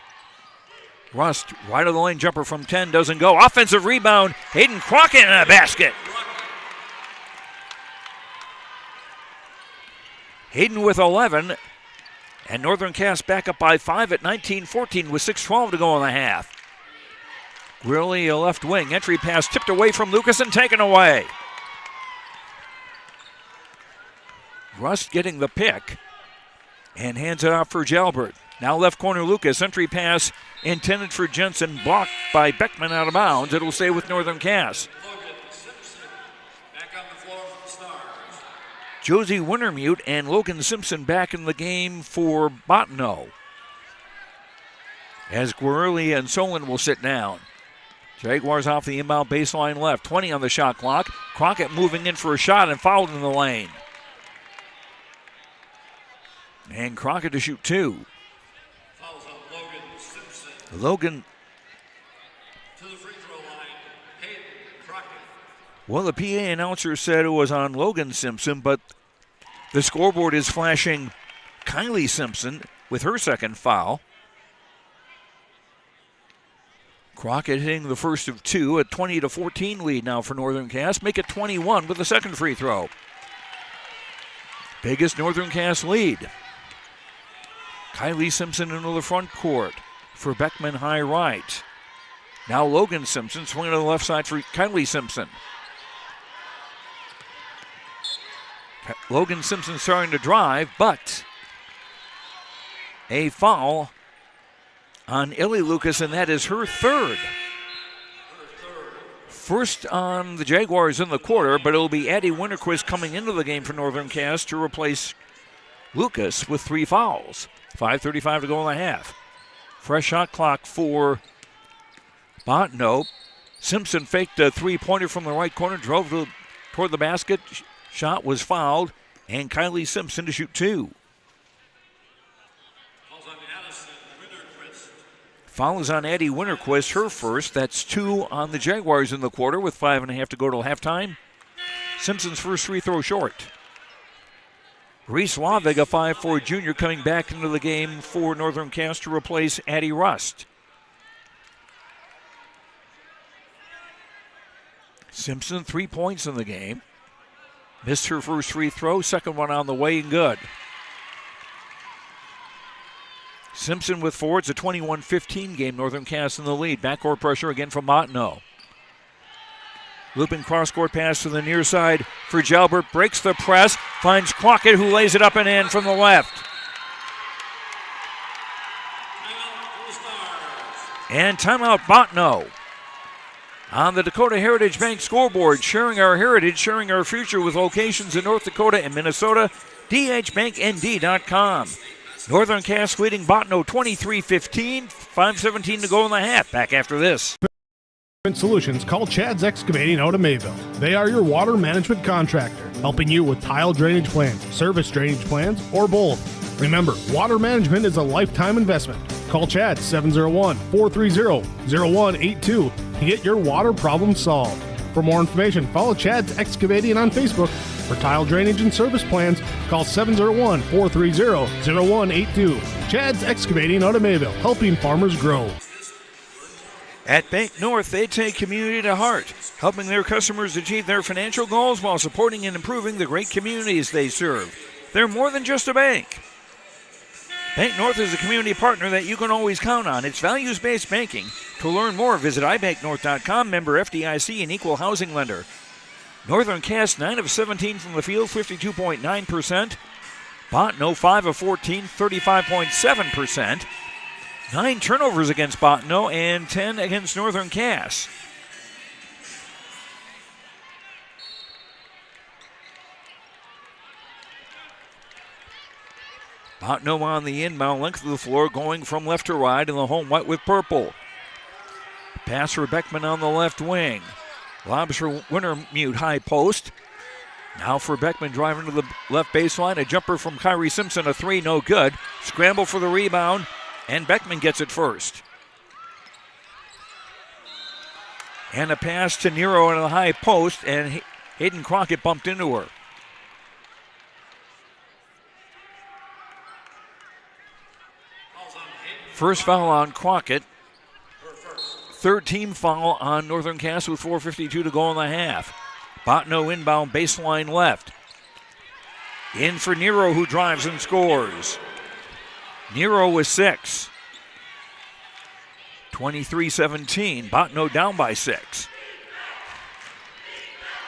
A: Rust, right of the lane jumper from 10, doesn't go. Offensive rebound. Hayden Crockett in a basket. Hayden with 11. And Northern Cass back up by 5 at 19-14 with 6:12 to go in the half. Grilly, a left wing. Entry pass tipped away from Lucas and taken away. Rust getting the pick and hands it off for Jalbert. Now left corner Lucas. Entry pass intended for Jensen. Blocked by Beckman out of bounds. It'll stay with Northern Cass. Josie Wintermute and Logan Simpson back in the game for Bottineau. As Guerrilla and Solon will sit down. Jaguars off the inbound baseline left. 20 on the shot clock. Crockett moving in for a shot and fouled in the lane. And Crockett to shoot two. Logan. To the free throw line, Hayden Crockett. Well, the PA announcer said it was on Logan Simpson, but the scoreboard is flashing Kylie Simpson with her second foul. Crockett hitting the first of two, a 20-14 lead now for Northern Cass. Make it 21 with the second free throw. Biggest Northern Cass lead. Kylie Simpson into the front court for Beckman high right. Now Logan Simpson swinging to the left side for Kylie Simpson. Logan Simpson starting to drive, but a foul on Illy Lucas, and that is her third. First on the Jaguars in the quarter, but it'll be Addie Winterquist coming into the game for Northern Cass to replace Lucas with 3 fouls. 5:35 to go in the half. Fresh shot clock for Bottineau. Simpson faked a three-pointer from the right corner, drove toward the basket. Shot was fouled, and Kylie Simpson to shoot two. Foul is on Addie Winterquist, her first. That's 2 on the Jaguars in the quarter with 5.5 to go till halftime. Simpson's first free throw short. Reese Lavig, a 5'4" junior, coming back into the game for Northern Cass to replace Addie Rust. Simpson, 3 points in the game. Missed her first free throw, second one on the way and good. Simpson with 4. It's a 21-15 game. Northern Cass in the lead. Backcourt pressure again from Bottineau. Looping cross-court pass to the near side for Jalbert. Breaks the press. Finds Crockett, who lays it up and in from the left. And timeout Bottineau. On the Dakota Heritage Bank scoreboard, sharing our heritage, sharing our future with locations in North Dakota and Minnesota, dhbanknd.com. Northern Cass leading Bottineau 23-15, 5:17 to go in the half. Back after this.
B: Solutions, call Chad's Excavating out of Mayville. They are your water management contractor, helping you with tile drainage plans, service drainage plans, or both. Remember, water management is a lifetime investment. Call Chad 701-430-0182 to get your water problem solved. For more information, follow Chad's Excavating on Facebook. For tile drainage and service plans, call 701-430-0182. Chad's Excavating out of Mayville, helping farmers grow.
A: At Bank North, they take community to heart, helping their customers achieve their financial goals while supporting and improving the great communities they serve. They're more than just a bank. Bank North is a community partner that you can always count on. It's values-based banking. To learn more, visit ibanknorth.com, member FDIC, and equal housing lender. Northern Cass, 9 of 17 from the field, 52.9%. Bottineau, 5 of 14, 35.7%. 9 turnovers against Bottineau and 10 against Northern Cass. Bottineau on the inbound, length of the floor, going from left to right in the home white with purple. Pass for Beckman on the left wing. Lobs for Wintermute, high post. Now for Beckman, driving to the left baseline. A jumper from Kyrie Simpson, a three, no good. Scramble for the rebound, and Beckman gets it first. And a pass to Nero in the high post, and Hayden Crockett bumped into her. First foul on Crockett. Third team foul on Northern Cass with 4:52 to go in the half. Bottineau inbound, baseline left. In for Nero, who drives and scores. Nero with 6. 23-17. Bottineau down by 6.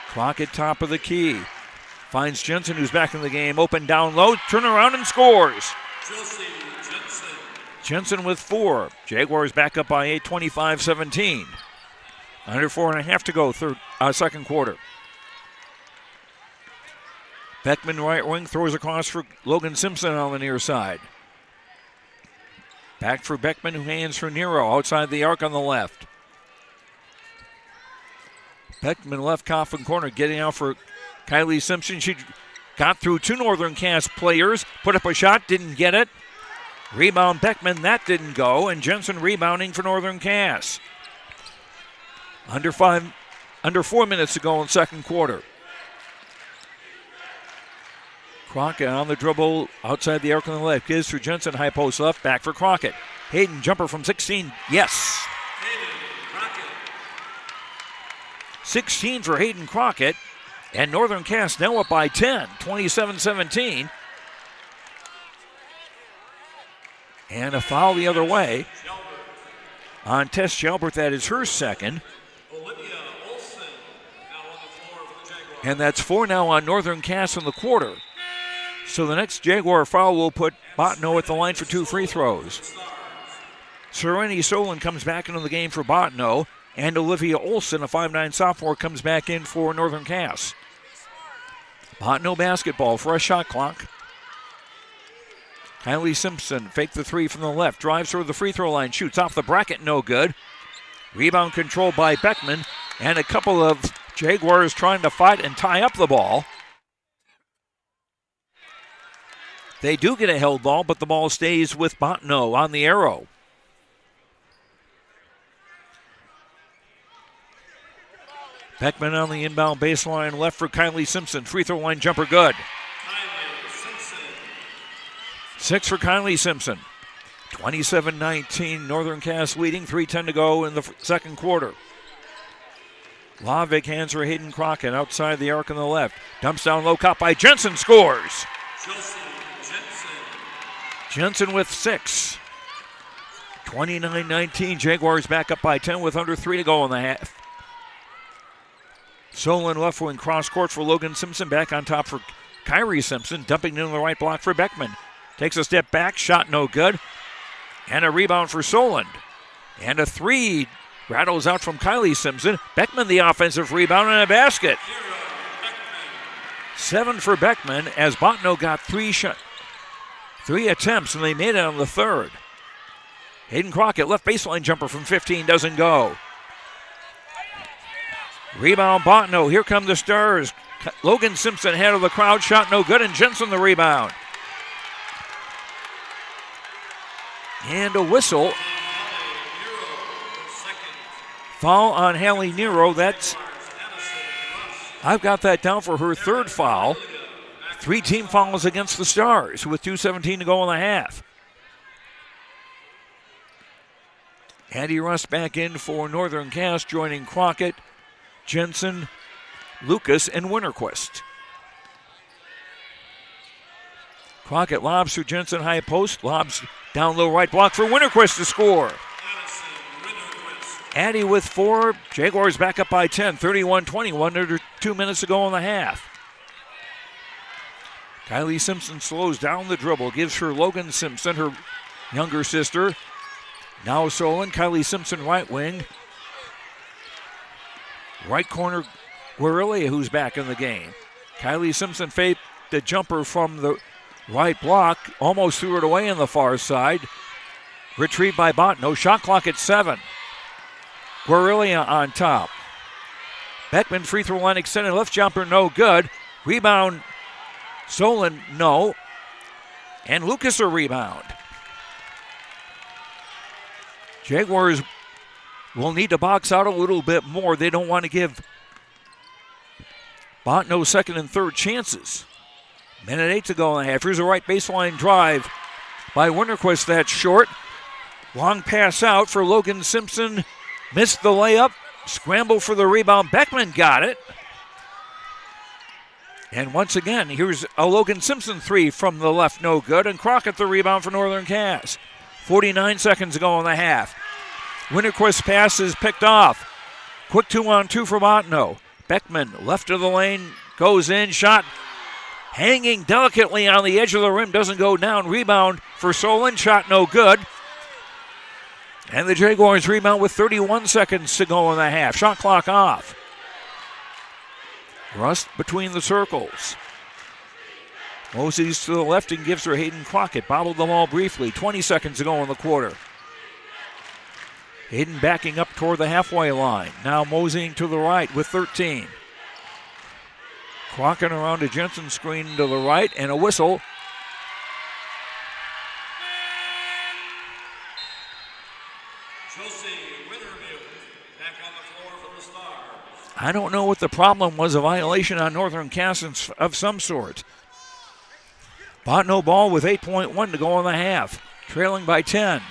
A: Crockett top of the key. Finds Jensen, who's back in the game. Open down low. Turn around and scores. Jensen with 4. Jaguars back up by 8, 25-17. Under 4.5 to go, second quarter. Beckman right wing, throws across for Logan Simpson on the near side. Back for Beckman, who hands for Nero outside the arc on the left. Beckman left coffin corner, getting out for Kylie Simpson. She got through 2 Northern Cass players, put up a shot, didn't get it. Rebound Beckman, that didn't go, and Jensen rebounding for Northern Cass. Under 4 minutes to go in second quarter. Crockett on the dribble outside the arc on the left. Gives for Jensen, high post left, back for Crockett. Hayden, jumper from 16, yes. 16 for Hayden Crockett, and Northern Cass now up by 10, 27-17. And a foul the other way on Tess Shelbert. That is her second. And that's 4 now on Northern Cass in the quarter. So the next Jaguar foul will put Bottineau at the line for 2 free throws. Serenity Solon comes back into the game for Bottineau, and Olivia Olson, a 5'9 sophomore, comes back in for Northern Cass. Bottineau basketball, fresh shot clock. Kylie Simpson faked the 3 from the left, drives toward the free throw line, shoots off the bracket, no good. Rebound controlled by Beckman, and a couple of Jaguars trying to fight and tie up the ball. They do get a held ball, but the ball stays with Bottineau on the arrow. Beckman on the inbound baseline left for Kylie Simpson. Free throw line jumper good. 6 for Kylie Simpson. 27-19, Northern Cass leading, 3:10 to go in the second quarter. Lavick hands for Hayden Crockett outside the arc on the left. Dumps down low, caught by Jensen, scores. Jensen with 6. 29-19, Jaguars back up by 10 with under 3 to go in the half. Solon left wing cross court for Logan Simpson, back on top for Kyrie Simpson, dumping into the right block for Beckman. Takes a step back, shot no good. And a rebound for Solon. And a 3 rattles out from Kylie Simpson. Beckman the offensive rebound and a basket. 7 for Beckman as Bottineau got 3 attempts and they made it on the third. Hayden Crockett, left baseline jumper from 15, doesn't go. Rebound Bottineau, here come the Stars. Logan Simpson head of the crowd, shot no good, and Jensen the rebound. And a whistle. Foul on Hallie Nero. I've got that down for her third foul. 3 team fouls against the Stars with 2:17 to go in the half. Addie Russ back in for Northern Cass, joining Crockett, Jensen, Lucas, and Winterquist. Crockett lobs through Jensen, high post, lobs down low right block for Winterquist to score. Addie with 4. Jaguars back up by 10, 31-21, under 2 minutes to go in the half. Kylie Simpson slows down the dribble, gives her Logan Simpson, her younger sister. Now Solon, Kylie Simpson right wing. Right corner, Guerrilla, who's back in the game. Kylie Simpson faked the jumper from the Right block, almost threw it away on the far side. Retrieved by Bottineau. Shot clock at 7. Guerrilla on top. Beckman free throw line extended left jumper, no good. Rebound, Solon, no. And Lucas a rebound. Jaguars will need to box out a little bit more. They don't want to give Bottineau second and third chances. Minute 8 to go in the half. Here's a right baseline drive by Winterquist. That's short. Long pass out for Logan Simpson. Missed the layup. Scramble for the rebound. Beckman got it. And once again, here's a Logan Simpson three from the left, no good. And Crockett the rebound for Northern Cass. 49 seconds to go in the half. Winterquist's pass is picked off. Quick 2-on-2 for Bottineau. Beckman, left of the lane, goes in. Shot hanging delicately on the edge of the rim. Doesn't go down. Rebound for Solon. Shot no good. And the Jaguars rebound with 31 seconds to go in the half. Shot clock off. Rust between the circles. Mosey's to the left and gives her Hayden Crockett. Bobbled the ball briefly. 20 seconds to go in the quarter. Hayden backing up toward the halfway line. Now moseying to the right with 13. Crockett around a Jensen screen to the right and a whistle. I don't know what the problem was, a violation on Northern Cass of some sort. Bottineau ball with 8.1 to go in the half, trailing by 10.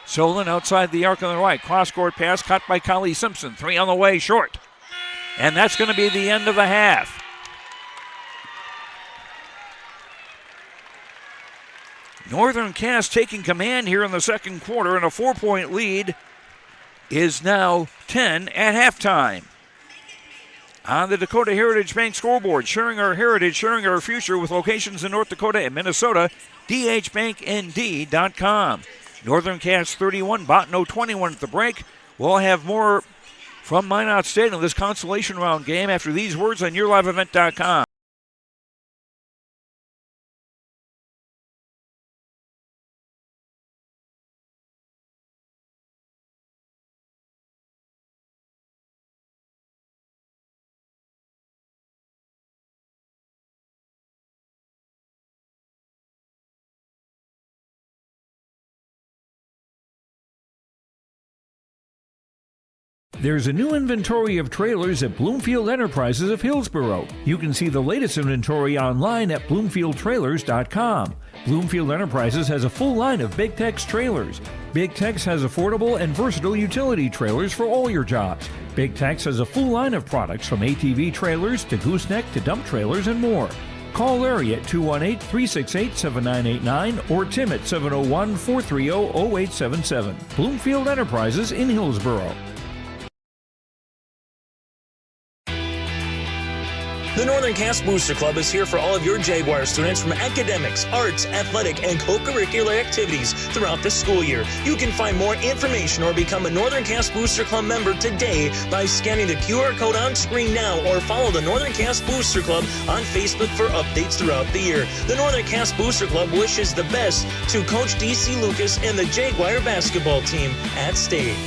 A: Solon outside the arc on the right. Cross-court pass caught by Kylie Simpson. Three on the way, short. And that's going to be the end of the half. Northern Cass taking command here in the second quarter, and a 4-point lead is now 10 at halftime. On the Dakota Heritage Bank scoreboard, sharing our heritage, sharing our future with locations in North Dakota and Minnesota, dhbanknd.com. Northern Cass 31, Bottineau 21 at the break. We'll have more from Minot State in this consolation round game after these words on yourliveevent.com.
U: There's a new inventory of trailers at Bloomfield Enterprises of Hillsboro. You can see the latest inventory online at bloomfieldtrailers.com. Bloomfield Enterprises has a full line of Big Tex trailers. Big Tex has affordable and versatile utility trailers for all your jobs. Big Tex has a full line of products from ATV trailers to gooseneck to dump trailers and more. Call Larry at 218-368-7989 or Tim at 701-430-0877. Bloomfield Enterprises in Hillsboro.
H: The Northern Cass Booster Club is here for all of your Jaguar students from academics, arts, athletic, and co-curricular activities throughout the school year. You can find more information or become a Northern Cass Booster Club member today by scanning the QR code on screen now or follow the Northern Cass Booster Club on Facebook for updates throughout the year. The Northern Cass Booster Club wishes the best to Coach D.C. Lucas and the Jaguar basketball team at State.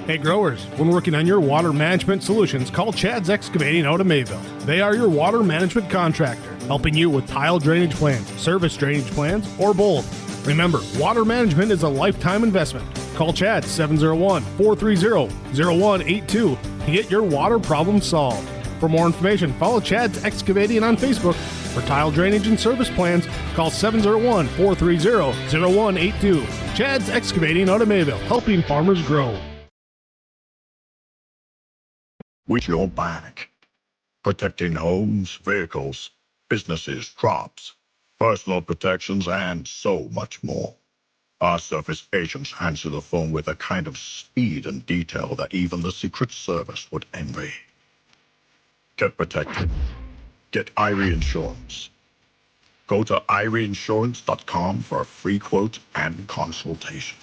B: Hey growers, when working on your water management solutions, call Chad's Excavating out of Mayville. They are your water management contractor, helping you with tile drainage plans, service drainage plans, or both. Remember, water management is a lifetime investment. Call Chad 701-430-0182 to get your water problem solved. For more information, follow Chad's Excavating on Facebook. For tile drainage and service plans, call 701-430-0182. Chad's Excavating out of Mayville, helping farmers grow.
C: With your back, protecting homes, vehicles, businesses, crops, personal protections, and so much more. Our surface agents answer the phone with a kind of speed and detail that even the Secret Service would envy. Get protected. Get Irie Insurance. Go to IrieInsurance.com for a free quote and consultation.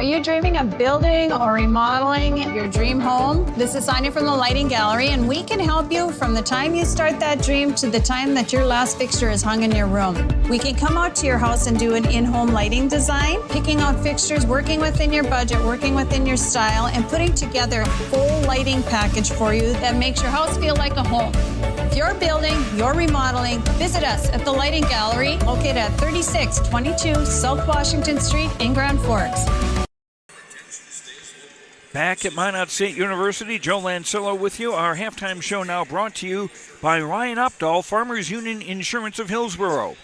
G: you dreaming of building or remodeling your dream home? This is Sonia from the Lighting Gallery, and we can help you from the time you start that dream to the time that your last fixture is hung in your room. We can come out to your house and do an in-home lighting design, picking out fixtures, working within your budget, working within your style, and putting together a full lighting package for you that makes your house feel like a home. If you're building, you're remodeling, visit us at the Lighting Gallery, located at 3622 South Washington Street in Grand Forks.
A: Back at Minot State University, Joe Lancello with you. Our halftime show now brought to you by Ryan Opdahl, Farmers Union Insurance of Hillsborough.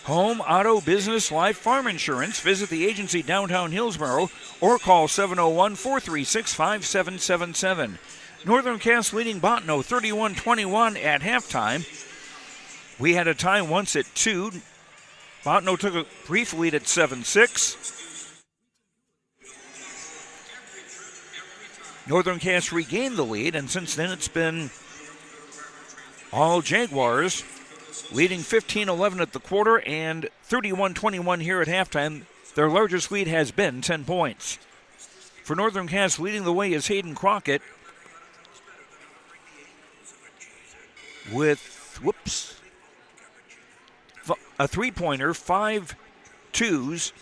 A: Home, auto, business, life, farm insurance. Visit the agency downtown Hillsborough or call 701-436-5777. Northern Cass leading Bottineau 31-21 at halftime. We had a tie once at 2. Bottineau took a brief lead at 7-6. Northern Cass regained the lead, and since then it's been all Jaguars, leading 15-11 at the quarter and 31-21 here at halftime. Their largest lead has been 10 points. For Northern Cass, leading the way is Hayden Crockett with, a three-pointer, 5 twos,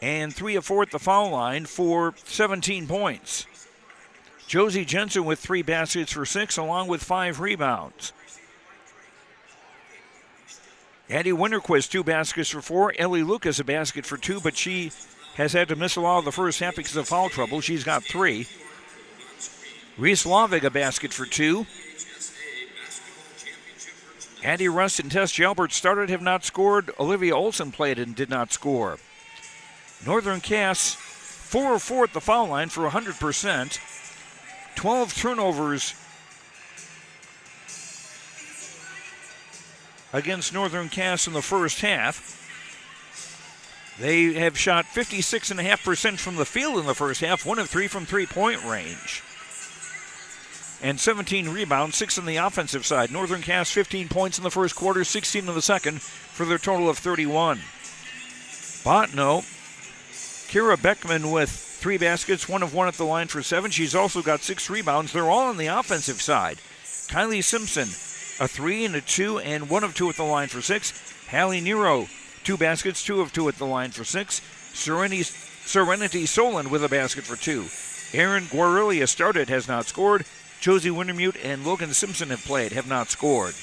A: and 3 of 4 at the foul line for 17 points. Josie Jensen with 3 baskets for 6, along with 5 rebounds. Addie Winterquist, 2 baskets for 4. Ellie Lucas, a basket for 2, but she has had to miss a lot of the first half because of foul trouble. She's got 3. Reese Lavig, a basket for 2. Addie Rust and Tess Jalbert started, have not scored. Olivia Olson played and did not score. Northern Cass, 4 of 4 at the foul line for 100%. 12 turnovers against Northern Cass in the first half. They have shot 56.5% from the field in the first half, 1 of 3 from three-point range. And 17 rebounds, 6 on the offensive side. Northern Cass 15 points in the first quarter, 16 in the second for their total of 31. Bottineau, Kira Beckman with 3 baskets, 1 of 1 at the line for 7. She's also got 6 rebounds. They're all on the offensive side. Kylie Simpson, a 3 and a 2 and 1 of 2 at the line for 6. Hallie Nero, 2 baskets, 2 of 2 at the line for 6. Serenity Solon with a basket for 2. Aaron Guarilia started, has not scored. Josie Wintermute and Logan Simpson have played, have not scored.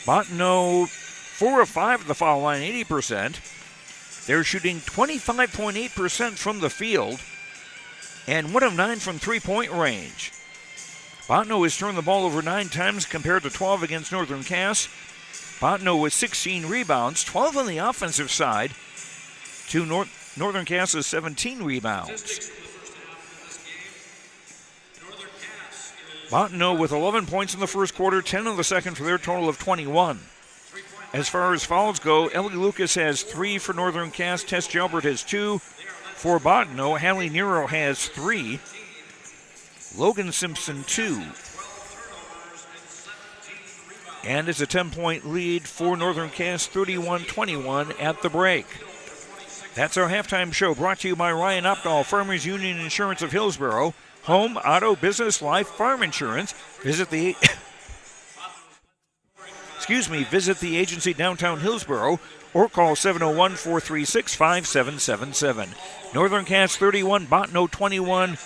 A: Bottineau, 4 of 5 at the foul line, 80%. They're shooting 25.8% from the field and 1 of 9 from three-point range. Bottineau has turned the ball over 9 times compared to 12 against Northern Cass. Bottineau with 16 rebounds, 12 on the offensive side to Northern Cass's 17 rebounds. Bottineau with 11 points in the first quarter, 10 in the second for their total of 21. As far as fouls go, Ellie Lucas has 3 for Northern Cass. Tess Jalbert has 2 for Bottineau. Hallie Nero has 3. Logan Simpson 2. And it's a 10-point lead for Northern Cass, 31-21 at the break. That's our halftime show, brought to you by Ryan Opdahl, Farmers Union Insurance of Hillsborough. Home, auto, business, life, farm insurance. Visit the agency downtown Hillsborough or call 701-436-5777. Northern Cass 31, Bottineau 21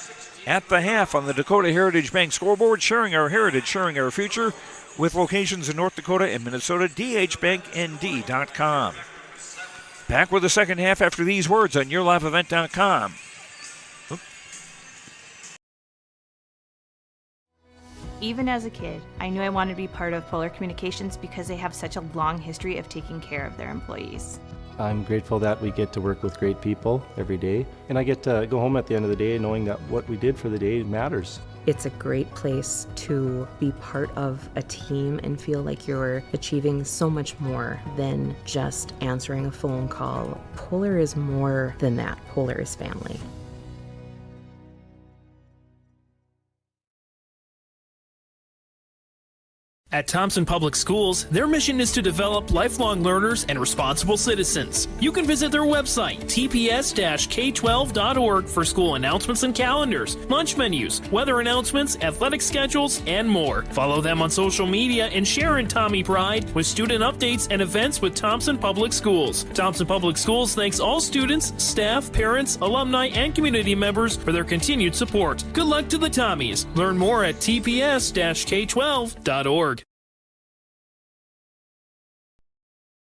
A: at the half on the Dakota Heritage Bank scoreboard, sharing our heritage, sharing our future, with locations in North Dakota and Minnesota, dhbanknd.com. Back with the second half after these words on YourLiveEvent.com.
L: Even as a kid, I knew I wanted to be part of Polar Communications because they have such a long history of taking care of their employees.
M: I'm grateful that we get to work with great people every day, and I get to go home at the end of the day knowing that what we did for the day matters.
N: It's a great place to be part of a team and feel like you're achieving so much more than just answering a phone call. Polar is more than that. Polar is family.
D: At Thompson Public Schools, their mission is to develop lifelong learners and responsible citizens. You can visit their website, tps-k12.org, for school announcements and calendars, lunch menus, weather announcements, athletic schedules, and more. Follow them on social media and share in Tommy Pride with student updates and events with Thompson Public Schools. Thompson Public Schools thanks all students, staff, parents, alumni, and community members for their continued support. Good luck to the Tommies. Learn more at tps-k12.org.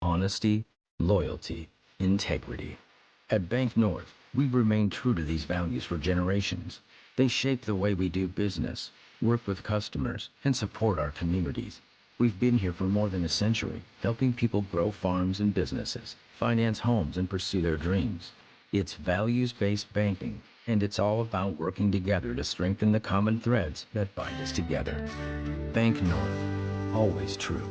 J: Honesty, loyalty, integrity. At Bank North, we remain true to these values for generations. They shape the way we do business, work with customers, and support our communities. We've been here for more than a century, helping people grow farms and businesses, finance homes, and pursue their dreams. It's values-based banking, and it's all about working together to strengthen the common threads that bind us together. Bank North, always true.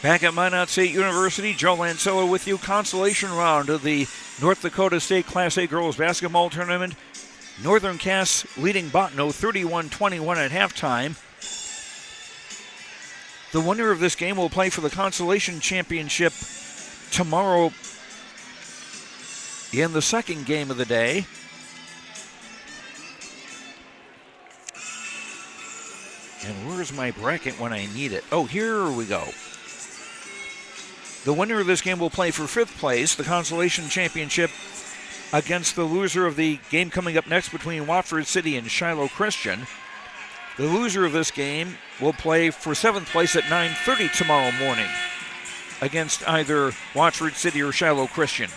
A: Back at Minot State University, Joe Lancillo with you. Consolation round of the North Dakota State Class A Girls Basketball Tournament. Northern Cass leading Bottineau 31-21 at halftime. The winner of this game will play for the Consolation Championship tomorrow in the second game of the day. And where's my bracket when I need it? Oh, here we go. The winner of this game will play for fifth place, the Consolation Championship, against the loser of the game coming up next between Watford City and Shiloh Christian. The loser of this game will play for seventh place at 9:30 tomorrow morning against either Watford City or Shiloh Christian.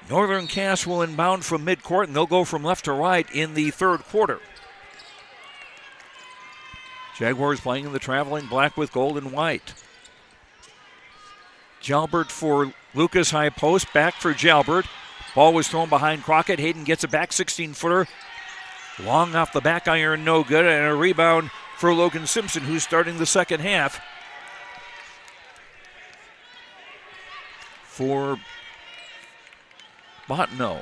A: Northern Cass will inbound from midcourt, and they'll go from left to right in the third quarter. Jaguars playing in the traveling black with gold and white. Jalbert for Lucas, high post, back for Jalbert. Ball was thrown behind Crockett. Hayden gets it back, 16-footer. Long off the back iron, no good, and a rebound for Logan Simpson, who's starting the second half for Bottineau.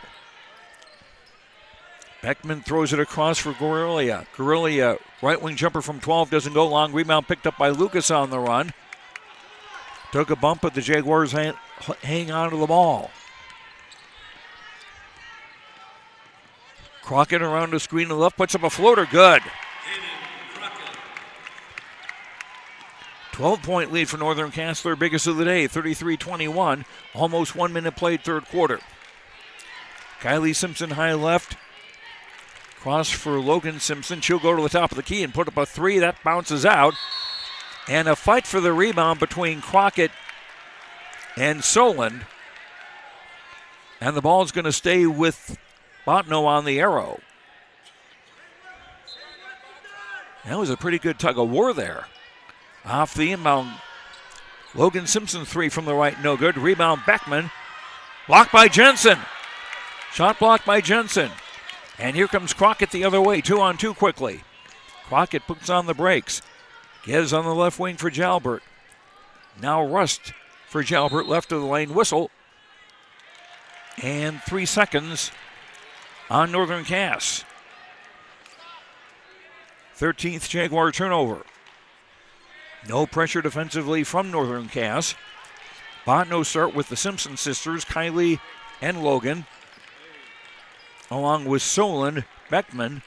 A: Beckman throws it across for Guerrilla. Guerrilla, right wing jumper from 12, doesn't go long. Rebound picked up by Lucas on the run. Took a bump, but the Jaguars hang on to the ball. Crockett around the screen to the left, puts up a floater, good. 12-point lead for Northern Cass, their biggest of the day, 33-21. Almost 1 minute played, third quarter. Kylie Simpson, high left. Cross for Logan Simpson. She'll go to the top of the key and put up a three. That bounces out. And a fight for the rebound between Crockett and Solon. And the ball's going to stay with Bottineau on the arrow. That was a pretty good tug of war there. Off the inbound. Logan Simpson, three from the right, no good. Rebound Beckman. Blocked by Jensen. Shot blocked by Jensen. And here comes Crockett the other way. 2-on-2 quickly. Crockett puts on the brakes. Gives on the left wing for Jalbert. Now Rust for Jalbert, left of the lane. Whistle. And 3 seconds on Northern Cass. 13th Jaguar turnover. No pressure defensively from Northern Cass. Bottineau start with the Simpson sisters, Kylie and Logan, along with Solon, Beckman,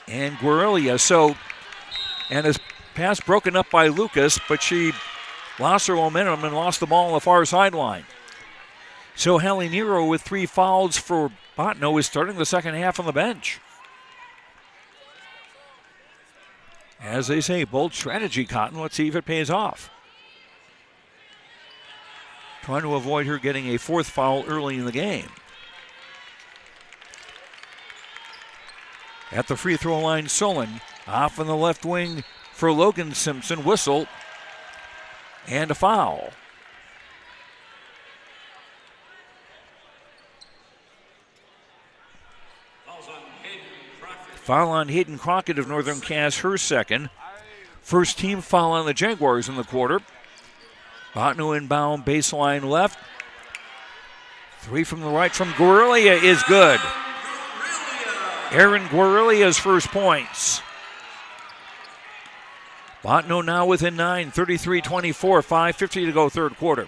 A: and Guerrilla. And his pass broken up by Lucas, but she lost her momentum and lost the ball on the far sideline. So Hallie Nero with 3 fouls for Bottineau is starting the second half on the bench. As they say, bold strategy, Cotton. Let's see if it pays off. trying to avoid her getting a fourth foul early in the game. At the free throw line, Solon off on the left wing for Logan Simpson. Whistle and a foul. Foul on Hayden Crockett of Northern Cass, her second. First team foul on the Jaguars in the quarter. Bottineau inbound, baseline left. Three from the right from Guerrilla is good. Aaron Guerrilla's first points. Bottineau now within 9, 33-24, 5:50 to go third quarter.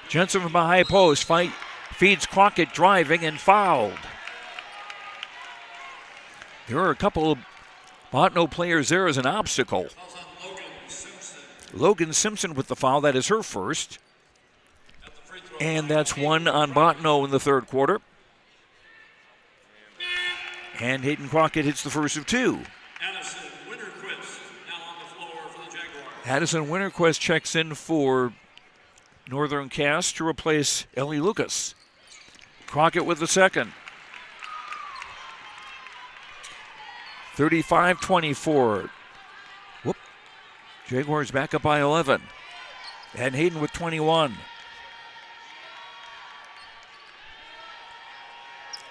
A: Jensen from a high post feeds Crockett driving and fouled. There are a couple of Bottineau players there as an obstacle. Logan Simpson with the foul, that is her first. And that's one on Bottineau in the third quarter. And Hayden Crockett hits the first of two. Addison Winterquist checks in for Northern Cass to replace Ellie Lucas. Crockett with the second. 35-24. Whoop. Jaguars back up by 11. And Hayden with 21.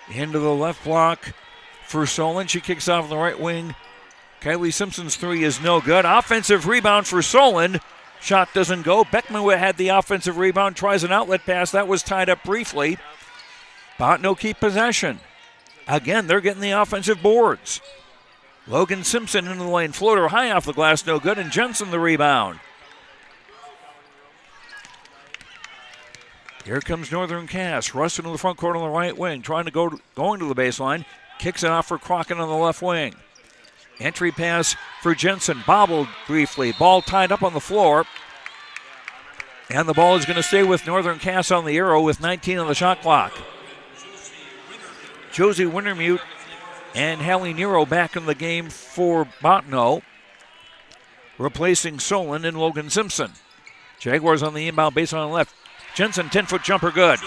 A: Into the left block for Solon. She kicks off on the right wing. Kylie Simpson's three is no good. Offensive rebound for Solon. Shot doesn't go. Beckman had the offensive rebound. Tries an outlet pass. That was tied up briefly. Bottineau keep possession. Again, they're getting the offensive boards. Logan Simpson into the lane. Floater high off the glass, no good. And Jensen the rebound. Here comes Northern Cass. Rustin in the front court on the right wing. Going to the baseline. Kicks it off for Crockett on the left wing. Entry pass for Jensen. Bobbled briefly. Ball tied up on the floor. And the ball is going to stay with Northern Cass on the arrow with 19 on the shot clock. Josie Wintermute and Hallie Nero back in the game for Bottineau, replacing Solon and Logan Simpson. Jaguars on the inbound base on the left. Jensen, 10-foot jumper, good.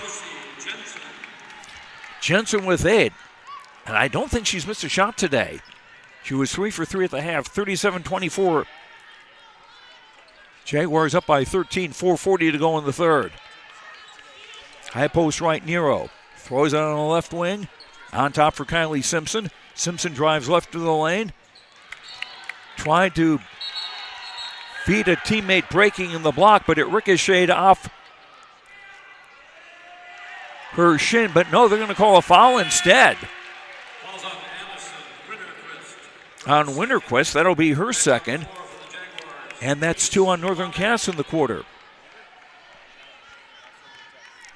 A: Jensen with 8. And I don't think she's missed a shot today. She was 3 for 3 at the half, 37-24. Jaguars up by 13, 4:40 to go in the third. High post right, Nero. Throws it on the left wing. On top for Kylie Simpson. Simpson drives left to the lane. Tried to feed a teammate breaking in the block, but it ricocheted off her shin. But no, they're going to call a foul instead. On Winterquist, that'll be her second. And that's 2 on Northern Cass in the quarter.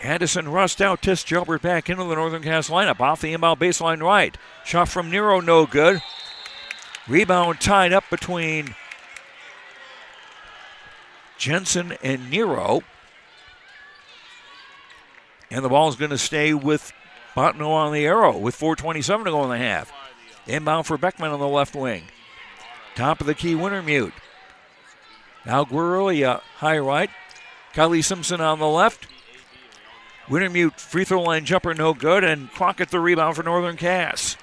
A: Addison Rust out, Tiss Gilbert back into the Northern Cass lineup. Off the inbound baseline right. Shot from Nero, no good. Rebound tied up between Jensen and Nero. And the ball is going to stay with Bottineau on the arrow with 4:27 to go in the half. Inbound for Beckman on the left wing. Top of the key, Wintermute. Now Guerrilla high right. Kylie Simpson on the left. Wintermute free throw line jumper no good, and Crockett the rebound for Northern Cass.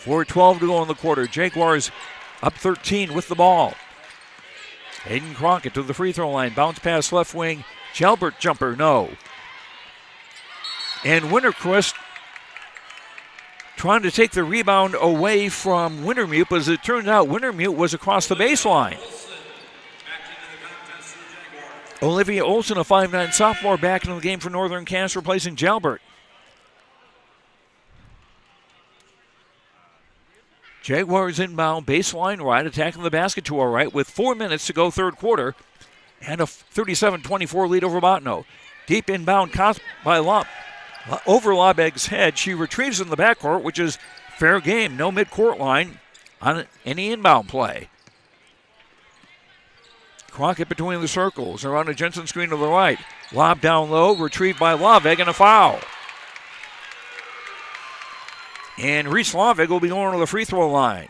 A: 4:12 to go in the quarter. Jaguars up 13 with the ball. Hayden Crockett to the free throw line. Bounce pass left wing. Gilbert jumper no. And Winterquist trying to take the rebound away from Wintermute, but as it turned out, Wintermute was across the baseline. Olivia Olsen, a 5'9" sophomore, back into the game for Northern Cass, replacing Jalbert. Jaguars inbound, baseline right, attacking the basket to our right with 4 minutes to go third quarter, and a 37-24 lead over Bottineau. Deep inbound, caught by over Lobeg's head. She retrieves in the backcourt, which is fair game. No midcourt line on any inbound play. Crockett between the circles, around a Jensen screen to the right. Lob down low, retrieved by Loveg, and a foul. And Reese Loveg will be going to the free throw line.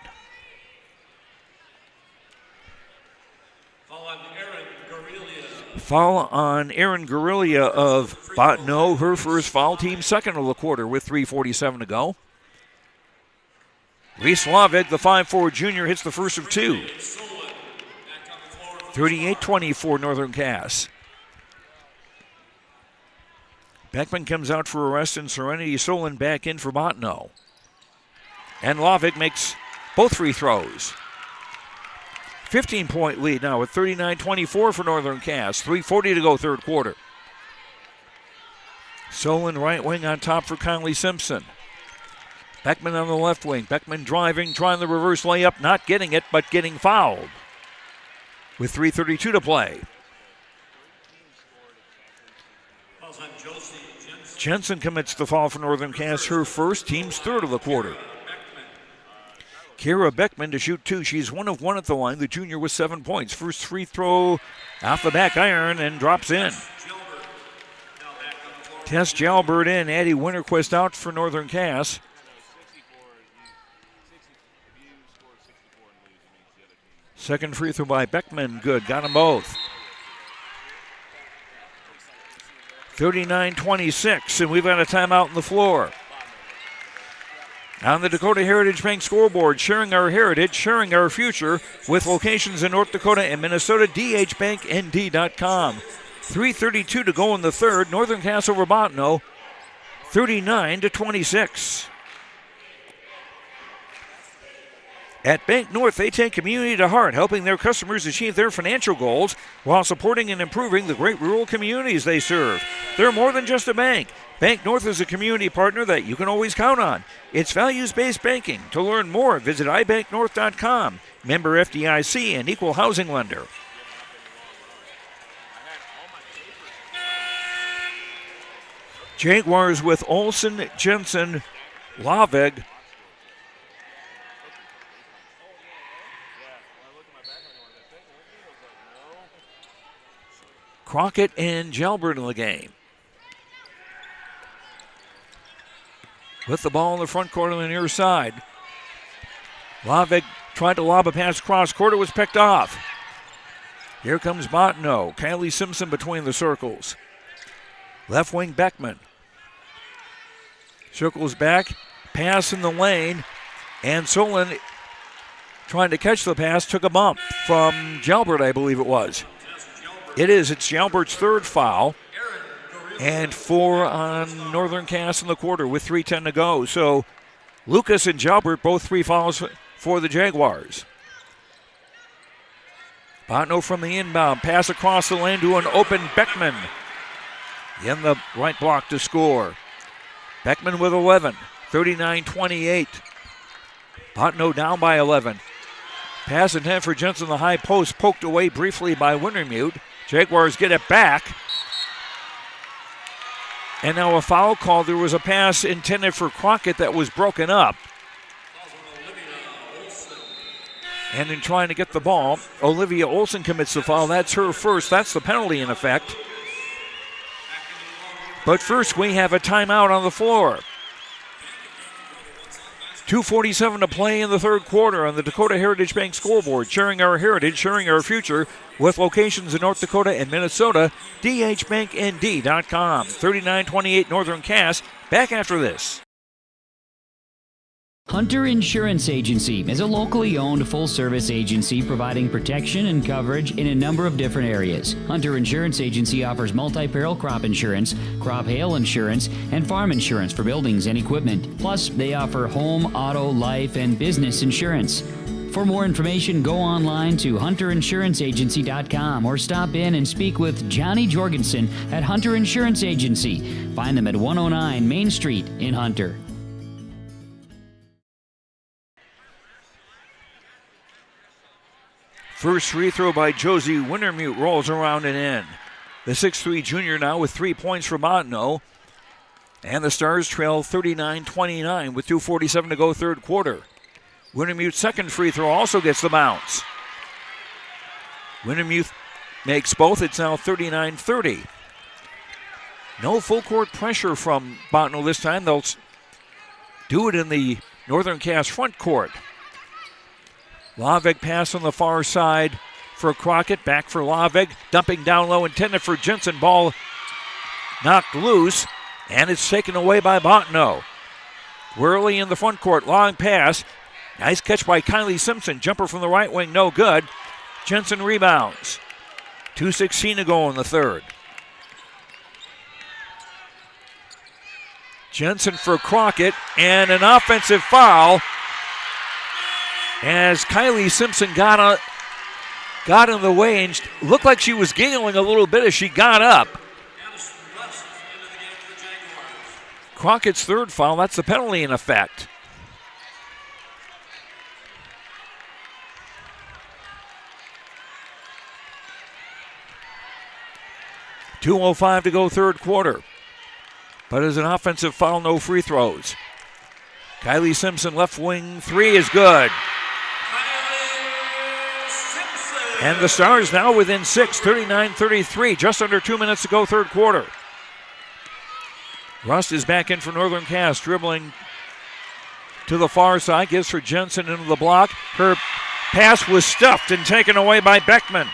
A: Foul on Erin Guerrilla of Bottineau, her first foul, team second of the quarter with 3:47 to go. Reese Lavig, the 5'4 junior, hits the first of two. 38-24 Northern Cass. Beckman comes out for a rest and Serenity Solon back in for Bottineau. And Lavig makes both free throws. 15-point lead now with 39-24 for Northern Cass. 3:40 to go third quarter. Solon right wing on top for Conley Simpson. Beckman on the left wing. Beckman driving, trying the reverse layup, not getting it, but getting fouled. With 3:32 to play. Jensen commits the foul for Northern Cass, her first, team's third of the quarter. Kara Beckman to shoot two. She's 1 of 1 at the line. The junior with 7 points. First free throw off the back iron and drops in. Tess Jalbert in. Addie Winterquist out for Northern Cass. Second free throw by Beckman. Good. Got them both. 39-26, and we've got a timeout on the floor. On the Dakota Heritage Bank scoreboard, sharing our heritage, sharing our future, with locations in North Dakota and Minnesota, dhbanknd.com. 3:32 to go in the third. Northern Cass over Bottineau, 39-26. At Bank North, they take community to heart, helping their customers achieve their financial goals while supporting and improving the great rural communities they serve. They're more than just a bank. Bank North is a community partner that you can always count on. It's values-based banking. To learn more, visit ibanknorth.com. Member FDIC and equal housing lender. Jaguars with Olsen, Jensen, Lavig. Crockett and Jalbert in the game. With the ball in the front court on the near side. Lavig tried to lob a pass cross court. It was picked off. Here comes Bottineau. Kylie Simpson between the circles. Left wing Beckman. Circles back. Pass in the lane. And Solon, trying to catch the pass, took a bump from Jalbert, I believe it was. It is. It's Jalbert's third foul. And 4 on Northern Cass in the quarter with 3:10 to go. So Lucas and Jalbert, both 3 fouls for the Jaguars. Bottineau from the inbound. Pass across the lane to an open Beckman. In the right block to score. Beckman with 11. 39-28. Bottineau down by 11. Pass intent for Jensen, the high post, poked away briefly by Wintermute. Jaguars get it back. And now a foul call. There was a pass intended for Crockett that was broken up. And in trying to get the ball, Olivia Olsen commits the foul. That's her first. That's the penalty in effect. But first we have a timeout on the floor. 2:47 to play in the third quarter on the Dakota Heritage Bank scoreboard. Sharing our heritage, sharing our future, with locations in North Dakota and Minnesota. dhbanknd.com. 39-28 Northern Cass. Back after this.
K: Hunter Insurance Agency is a locally owned full-service agency providing protection and coverage in a number of different areas. Hunter Insurance Agency offers multi-peril crop insurance, crop hail insurance, and farm insurance for buildings and equipment. Plus, they offer home, auto, life, and business insurance. For more information, go online to hunterinsuranceagency.com or stop in and speak with Johnny Jorgensen at Hunter Insurance Agency. Find them at 109 Main Street in Hunter.
A: First free throw by Josie Wintermute rolls around and in. The 6'3 junior now with 3 points for Bottineau. And the Stars trail 39-29 with 2:47 to go third quarter. Wintermute's second free throw also gets the bounce. Wintermute makes both. It's now 39-30. No full court pressure from Bottineau this time. They'll do it in the Northern Cass front court. Lavig pass on the far side for Crockett, back for Lavig, dumping down low, intended for Jensen. Ball knocked loose, and it's taken away by Bottineau. Whirly in the front court, long pass. Nice catch by Kylie Simpson. Jumper from the right wing, no good. Jensen rebounds. 2:16 to go in the third. Jensen for Crockett, and an offensive foul as Kylie Simpson got in the way and looked like she was giggling a little bit as she got up. Crockett's third foul, that's the penalty in effect. .205 to go third quarter. But as an offensive foul, no free throws. Kylie Simpson, left wing three is good. And the Stars now within 6, 39-33, just under 2 minutes to go third quarter. Rust is back in for Northern Cass, dribbling to the far side, gives for Jensen into the block. Her pass was stuffed and taken away by Beckman.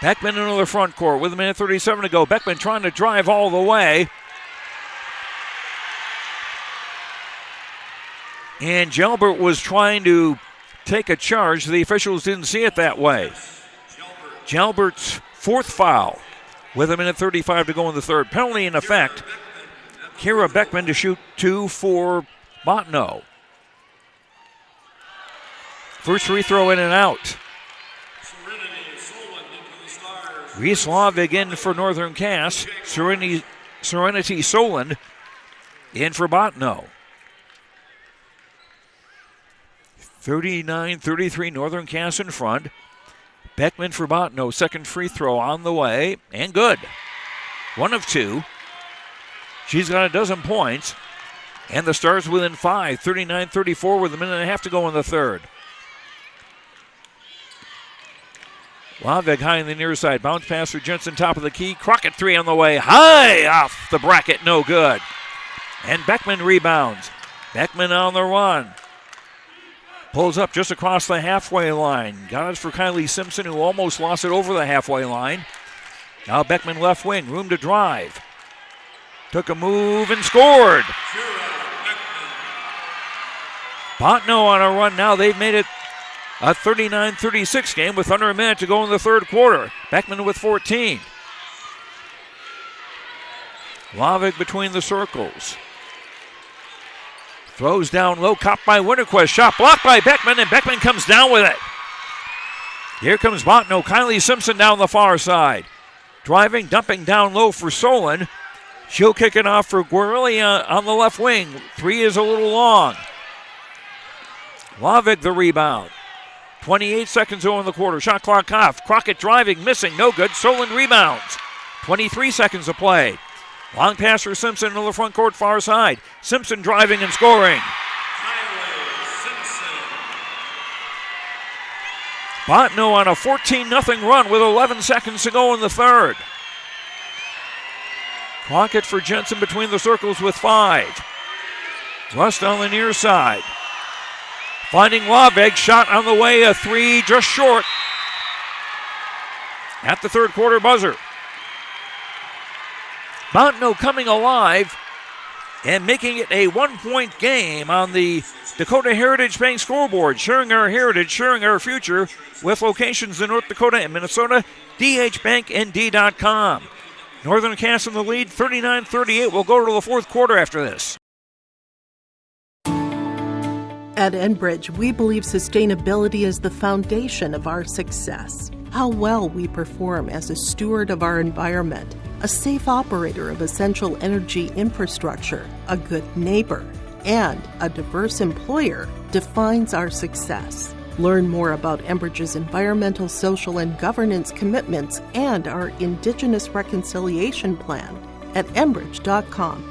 A: Beckman into the front court with 1:37 to go. Beckman trying to drive all the way. And Gelbert was trying to take a charge. The officials didn't see it that way. Gelbert's fourth foul with 1:35 to go in the third. Penalty in effect. Kira Beckman to shoot two for Bottineau. First free throw in and out. Reese Lavig in for Northern Cass. Serenity Soland in for Bottineau. 39-33, Northern Cass in front. Beckman for Bottineau, second free throw on the way, and good. One of two. She's got a dozen points. And the Stars within 5, 39-34 with 1.5 to go in the third. Lavig high in the near side. Bounce pass for Jensen, top of the key. Crockett three on the way. High off the bracket, no good. And Beckman rebounds. Beckman on the run. Pulls up just across the halfway line. Got it for Kylie Simpson, who almost lost it over the halfway line. Now Beckman left wing, room to drive. Took a move and scored. Bottineau on a run now. They've made it a 39-36 game with under a minute to go in the third quarter. Beckman with 14. Lavig between the circles. Throws down low, caught by Winterquist. Shot blocked by Beckman, and Beckman comes down with it. Here comes Bottineau. Kylie Simpson down the far side. Driving, dumping down low for Solon. She'll kick it off for Guerrilla on the left wing. Three is a little long. Lavig the rebound. 28 seconds to go in the quarter. Shot clock off. Crockett driving, missing, no good. Solon rebounds. 23 seconds to play. Long pass for Simpson into the front court far side. Simpson driving and scoring. Bottineau on a 14-0 run with 11 seconds to go in the third. Crockett for Jensen between the circles with 5. Rust on the near side. Finding Lavig, shot on the way, a three just short. At the third quarter buzzer. Bottineau coming alive and making it a 1-point game on the Dakota Heritage Bank scoreboard. Sharing our heritage, sharing our future with locations in North Dakota and Minnesota. DHBankND.com. Northern Cass in the lead, 39-38. We'll go to the fourth quarter after this.
E: At Enbridge, we believe sustainability is the foundation of our success. How well we perform as a steward of our environment, a safe operator of essential energy infrastructure, a good neighbor, and a diverse employer defines our success. Learn more about Enbridge's environmental, social, and governance commitments and our Indigenous Reconciliation Plan at Enbridge.com.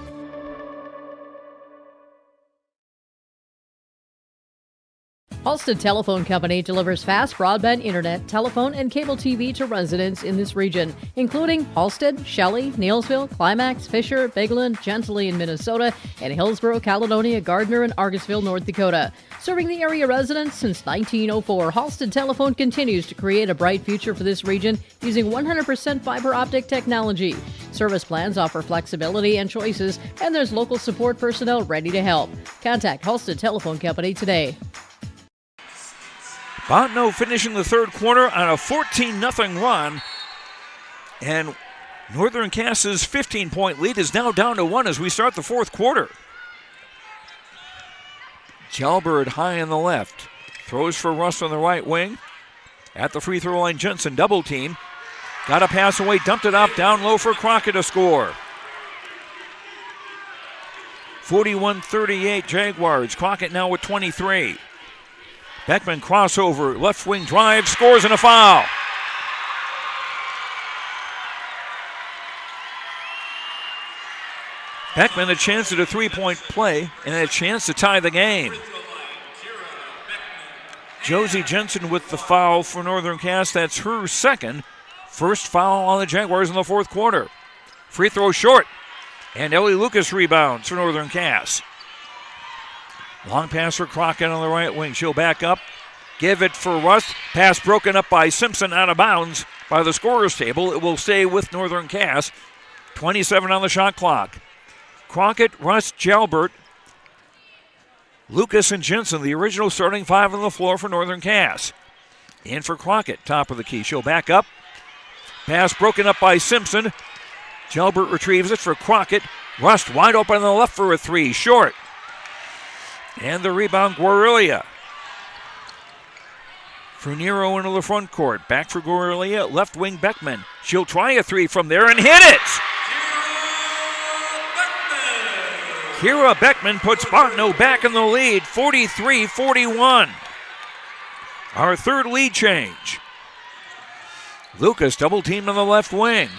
O: Halstead Telephone Company delivers fast broadband internet, telephone, and cable TV to residents in this region, including Halstead, Shelley, Neelsville, Climax, Fisher, Bigland, Gentilly in Minnesota, and Hillsborough, Caledonia, Gardner, and Argosville, North Dakota. Serving the area residents since 1904, Halstead Telephone continues to create a bright future for this region using 100% fiber optic technology. Service plans offer flexibility and choices, and there's local support personnel ready to help. Contact Halstead Telephone Company today.
A: Bottineau finishing the third quarter on a 14-0 run. And Northern Cass's 15-point lead is now down to 1 as we start the fourth quarter. Jalbert high on the left. Throws for Rust on the right wing. At the free throw line, Jensen double team. Got a pass away, dumped it off down low for Crockett to score. 41-38 Jaguars. Crockett now with 23. Beckman crossover, left wing drive, scores and a foul. Beckman a chance at a three-point play and a chance to tie the game. Josie Jensen with the foul for Northern Cass. That's her second. First foul on the Jaguars in the fourth quarter. Free throw short. And Ellie Lucas rebounds for Northern Cass. Long pass for Crockett on the right wing. She'll back up. Give it for Rust. Pass broken up by Simpson out of bounds by the scorer's table. It will stay with Northern Cass. 27 on the shot clock. Crockett, Rust, Jalbert, Lucas, and Jensen, the original starting five on the floor for Northern Cass. In for Crockett, top of the key. She'll back up. Pass broken up by Simpson. Jalbert retrieves it for Crockett. Rust wide open on the left for a three. Short. And the rebound, Guerrilla. For Nero into the front court. Back for Guerrilla, left wing Beckman. She'll try a three from there and hit it! Kira Beckman puts Bottineau back in the lead, 43-41. Our third lead change. Lucas double teamed on the left wing.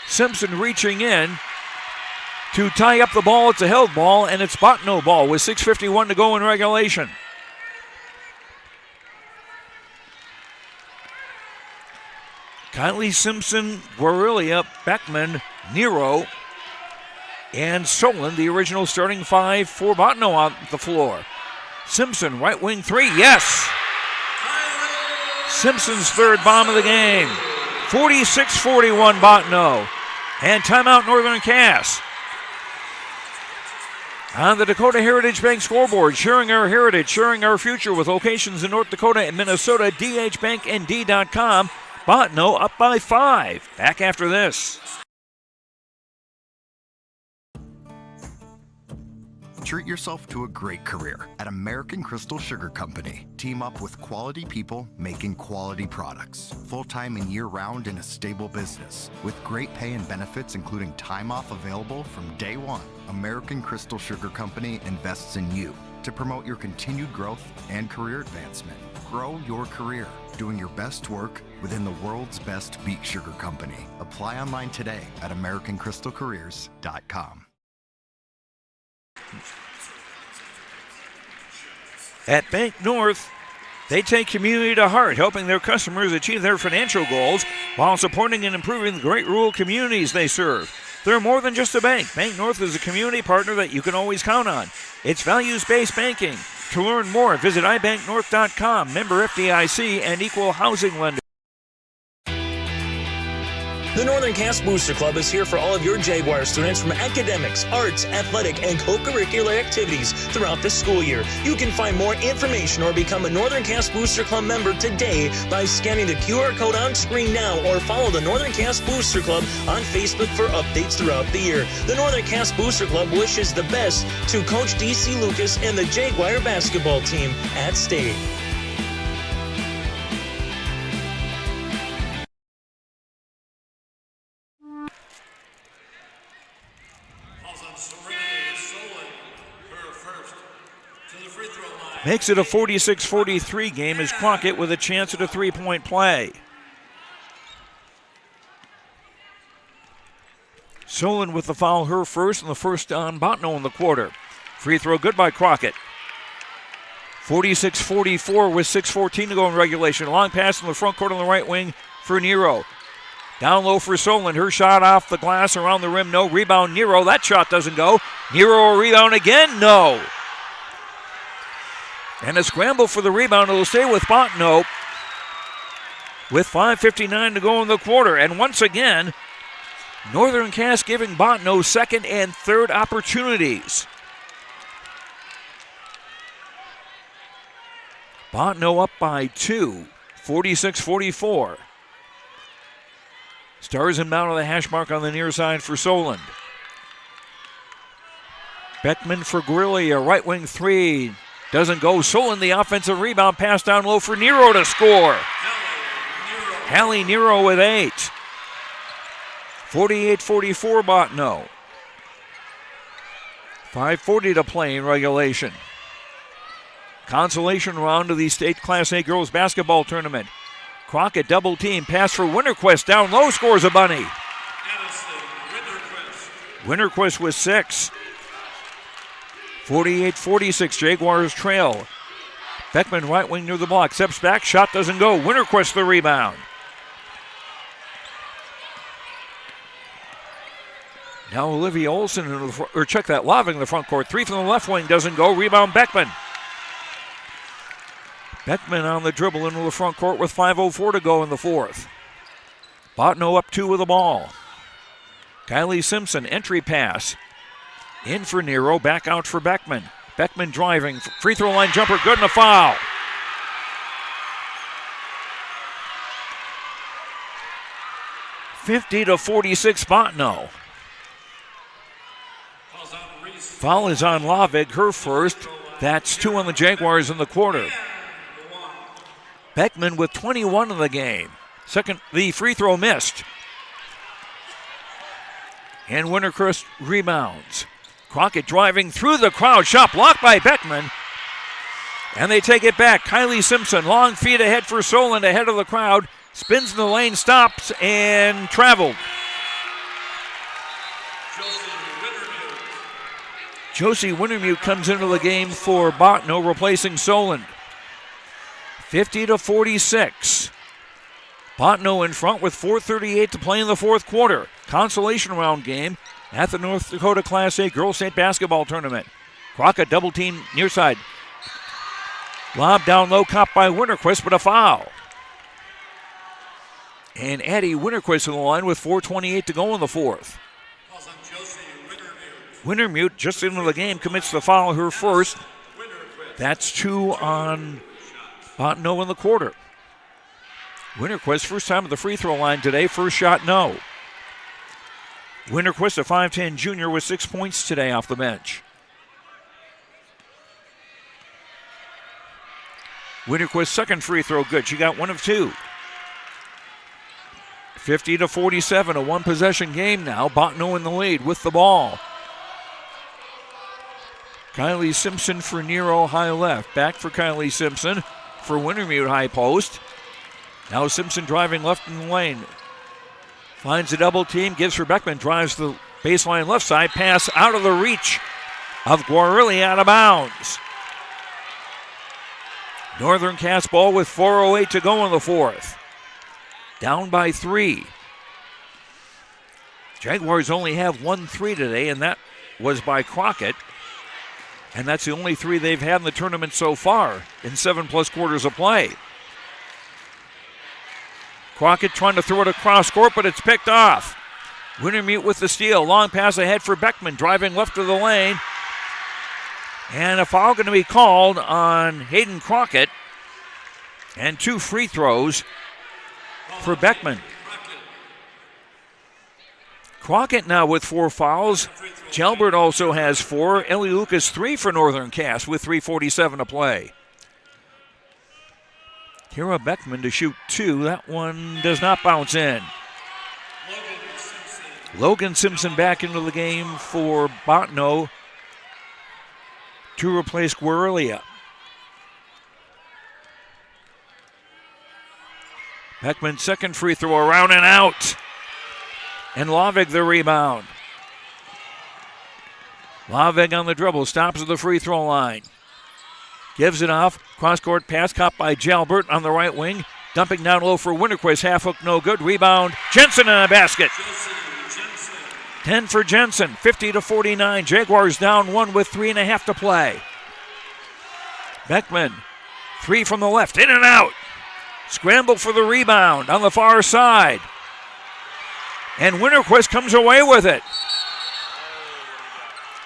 A: Simpson reaching in to tie up the ball. It's a held ball, and it's Bottineau ball with 6:51 to go in regulation. Kylie Simpson, Guerrilla, Beckman, Nero, and Solon, the original starting five for Bottineau on the floor. Simpson, right wing three, yes! Simpson's third bomb of the game. 46-41 Bottineau. And timeout Northern Cass. On the Dakota Heritage Bank scoreboard, sharing our heritage, sharing our future with locations in North Dakota and Minnesota, dhbanknd.com. Bottineau up by 5. Back after this.
I: Treat yourself to a great career at American Crystal Sugar Company. Team up with quality people making quality products. Full-time and year-round in a stable business. With great pay and benefits including time off available from day one. American Crystal Sugar Company invests in you to promote your continued growth and career advancement. Grow your career, doing your best work within the world's best beet sugar company. Apply online today at AmericanCrystalCareers.com.
A: At Bank North, they take community to heart, helping their customers achieve their financial goals while supporting and improving the great rural communities they serve. They're more than just a bank. Bank North is a community partner that you can always count on. It's values-based banking. To learn more, visit ibanknorth.com, member FDIC, and equal housing lender.
H: The Northern Cass Booster Club is here for all of your Jaguar students from academics, arts, athletic, and co-curricular activities throughout the school year. You can find more information or become a Northern Cass Booster Club member today by scanning the QR code on screen now or follow the Northern Cass Booster Club on Facebook for updates throughout the year. The Northern Cass Booster Club wishes the best to Coach D.C. Lucas and the Jaguar basketball team at State.
A: Makes it a 46-43 game as Crockett with a chance at a three-point play. Solon with the foul, her first, and the first on Bottineau in the quarter. Free throw good by Crockett. 46-44 with 6:14 to go in regulation. Long pass in the front court on the right wing for Nero. Down low for Solon. Her shot off the glass around the rim. No. Rebound Nero. That shot doesn't go. Nero rebound again. No. And a scramble for the rebound. It'll stay with Bottineau with 5:59 to go in the quarter. And once again, Northern Cass giving Bottineau second and third opportunities. Bottineau up by 2, 46-44. Stars inbound on the hash mark on the near side for Solon. Beckman for Guerrilla, right wing three. Doesn't go. Solon the offensive rebound, pass down low for Nero to score. Hallie Nero with 8. 48-44 Bottineau. 5:40 to play in regulation. Consolation round of the state Class A girls basketball tournament. Crockett double team, pass for Winterquist, down low, scores a bunny. Winterquist with 6. 48-46, Jaguars trail. Beckman right wing near the block, steps back, shot doesn't go. Winterquist the rebound. Now Olivia Olson, check that, Loving the front court. 3 from the left wing, doesn't go. Rebound Beckman. Beckman on the dribble into the front court with 5:04 to go in the fourth. Bottineau up 2 with the ball. Kylie Simpson, entry pass. In for Nero, back out for Beckman. Beckman driving, free throw line jumper, good, and a foul. (50-46) Bottineau. Foul is on Lavig, her first. That's 2 on the Jaguars in the quarter. Beckman with 21 in the game. Second, the free throw missed. And Winterquist rebounds. Crockett driving through the crowd. Shot blocked by Beckman. And they take it back. Kylie Simpson, long feed ahead for Solon, ahead of the crowd. Spins in the lane, stops, and traveled. Josie Wintermute comes into the game for Bottineau, replacing Solon. 50-46. Bottineau in front with 4:38 to play in the fourth quarter. Consolation round game at the North Dakota Class A Girls State Basketball Tournament. Crockett double team near side. Lob down low, caught by Winterquist, but a foul. And Addie Winterquist in the line with 4:28 to go in the fourth. Wintermute just into the game, commits the foul, her first. That's 2 on Bottineau in the quarter. Winterquist, first time at the free throw line today, first shot no. Winterquist, a 5'10 junior with 6 points today off the bench. Winterquist's second free throw good, she got 1 of 2. 50-47, a one-possession game now. Bottineau in the lead with the ball. Kylie Simpson for Nero, high left. Back for Kylie Simpson for Wintermute, high post. Now Simpson driving left in the lane. Finds a double team, gives for Beckman, drives the baseline left side, pass out of the reach of Guarrilli, out of bounds. Northern Cass ball with 4:08 to go in the fourth. Down by 3. Jaguars only have 1 3 today, and that was by Crockett. And that's the only 3 they've had in the tournament so far in 7+ quarters of play. Crockett trying to throw it across court, but it's picked off. Wintermute with the steal. Long pass ahead for Beckman, driving left of the lane. And a foul going to be called on Hayden Crockett. And 2 free throws for Beckman. Crockett now with 4 fouls. Jalbert also has 4. Ellie Lucas 3 for Northern Cass with 3:47 to play. Kira Beckman to shoot 2. That one does not bounce in. Logan Simpson back into the game for Bottineau to replace Guerrilla. Beckman's second free throw around and out. And Lavig the rebound. Lavig on the dribble, stops at the free throw line. Gives it off. Cross-court pass caught by Jalbert on the right wing. Dumping down low for Winterquist. Half hook, no good. Rebound. Jensen in a basket. 10 for Jensen. 50-49. Jaguars down 1 with 3.5 to play. Beckman. 3 from the left. In and out. Scramble for the rebound on the far side. And Winterquist comes away with it.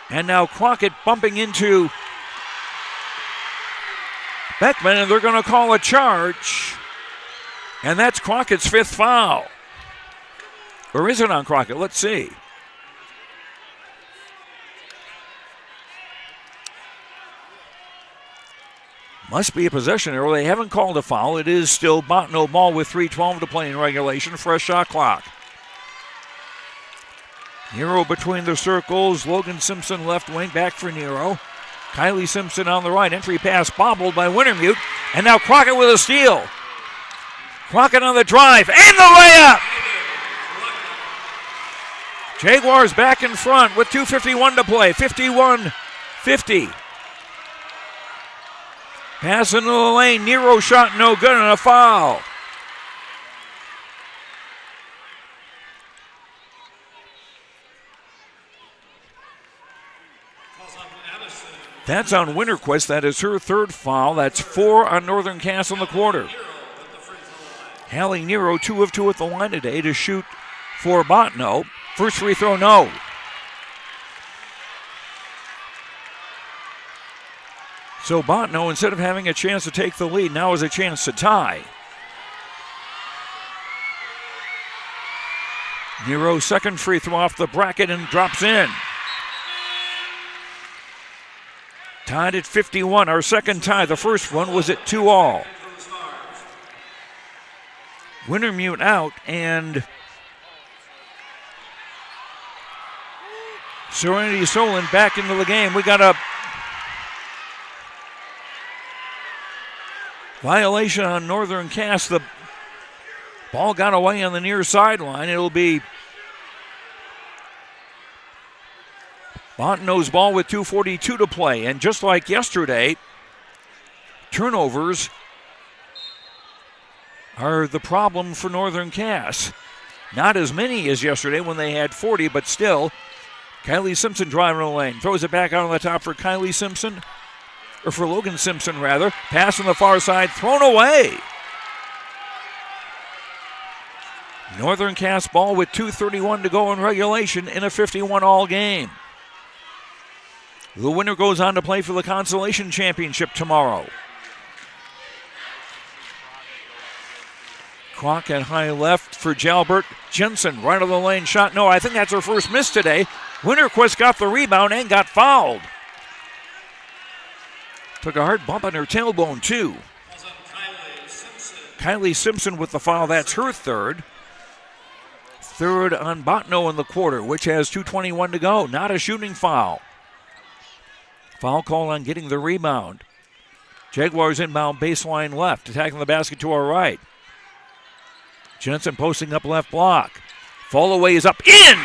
A: And now Crockett bumping into Beckman, and they're going to call a charge. And that's Crockett's 5th foul. Or is it on Crockett? Let's see. Must be a possession error. They haven't called a foul. It is still Bottineau ball with 3:12 to play in regulation. Fresh shot clock. Nero between the circles. Logan Simpson left wing, back for Nero. Kylie Simpson on the right. Entry pass bobbled by Wintermute. And now Crockett with a steal. Crockett on the drive and the layup. Jaguars back in front with 2:51 to play. 51-50. Pass into the lane. Nero shot no good and a foul. That's on Winterquist. That is her 3rd foul. That's 4 on Northern Cass in the quarter. Hallie Nero 2 of 2 at the line today to shoot for Bottineau. First free throw, no. So Bottineau, instead of having a chance to take the lead, now has a chance to tie. Nero, second free throw off the bracket and drops in. Tied at 51, our second tie. The first one was at 2-all. Wintermute out, and Serenity Solon back into the game. We got a violation on Northern Cass. The ball got away on the near sideline. It'll be Bottineau's ball with 2:42 to play. And just like yesterday, turnovers are the problem for Northern Cass. Not as many as yesterday when they had 40, but still. Kylie Simpson driving the lane. Throws it back out on the top for Kylie Simpson. Or for Logan Simpson, rather. Pass on the far side, thrown away. Northern Cass ball with 2:31 to go in regulation in a 51-all game. The winner goes on to play for the Consolation Championship tomorrow. Crockett high left for Jalbert. Jensen right of the lane shot. No, I think that's her first miss today. Winterquist got the rebound and got fouled. Took a hard bump on her tailbone, too. Kylie Simpson with the foul. That's her 3rd. 3rd on Bottineau in the quarter, which has 2:21 to go. Not a shooting foul. Foul call on getting the rebound. Jaguars inbound baseline left, attacking the basket to our right. Jensen posting up left block. Fall away is up, in!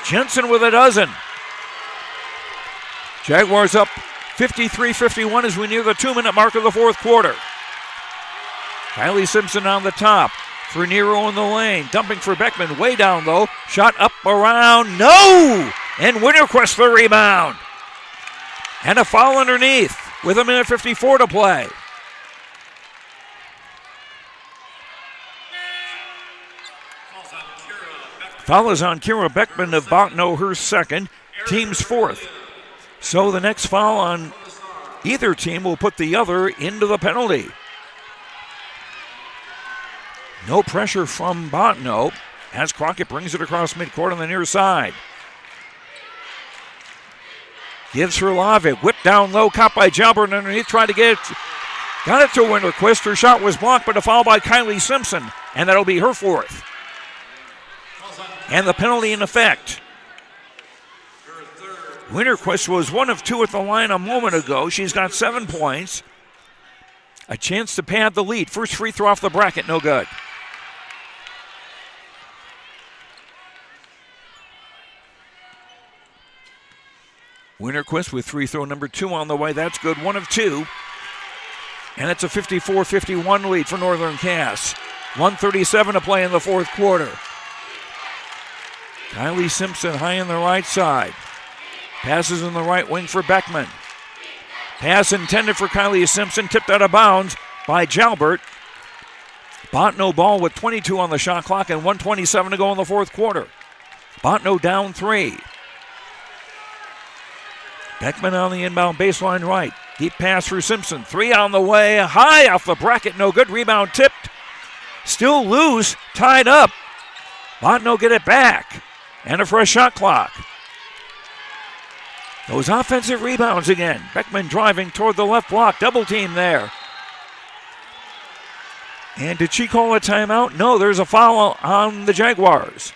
A: Jensen with a dozen. Jaguars up 53-51 as we near the 2-minute mark of the 4th quarter. Kylie Simpson on the top for Nero in the lane. Dumping for Beckman, way down low. Shot up around, no! And Winterquist the rebound. And a foul underneath with 1:54 to play. Foul is on Kira Beckman of Bottineau, her 2nd, team's 4th. So the next foul on either team will put the other into the penalty. No pressure from Bottineau as Crockett brings it across midcourt on the near side. Gives her Lavic, whipped down low, caught by Jalbert underneath, tried to get it. Got it to Winterquist. Her shot was blocked, but a foul by Kylie Simpson, and that'll be her 4th. And the penalty in effect. Winterquist was 1 of 2 at the line a moment ago. She's got 7 points. A chance to pad the lead. First free throw off the bracket, no good. Winterquist with free throw number 2 on the way. That's good. 1 of 2. And it's a 54-51 lead for Northern Cass. 1:37 to play in the fourth quarter. Kylie Simpson high on the right side. Passes in the right wing for Beckman. Pass intended for Kylie Simpson, tipped out of bounds by Jalbert. Bottineau ball with 22 on the shot clock and 1:27 to go in the fourth quarter. Bottineau down 3. Beckman on the inbound baseline right. Deep pass for Simpson. 3 on the way. High off the bracket. No good. Rebound tipped. Still loose. Tied up. Bottineau get it back. And a fresh shot clock. Those offensive rebounds again. Beckman driving toward the left block. Double team there. And did she call a timeout? No, there's a foul on the Jaguars.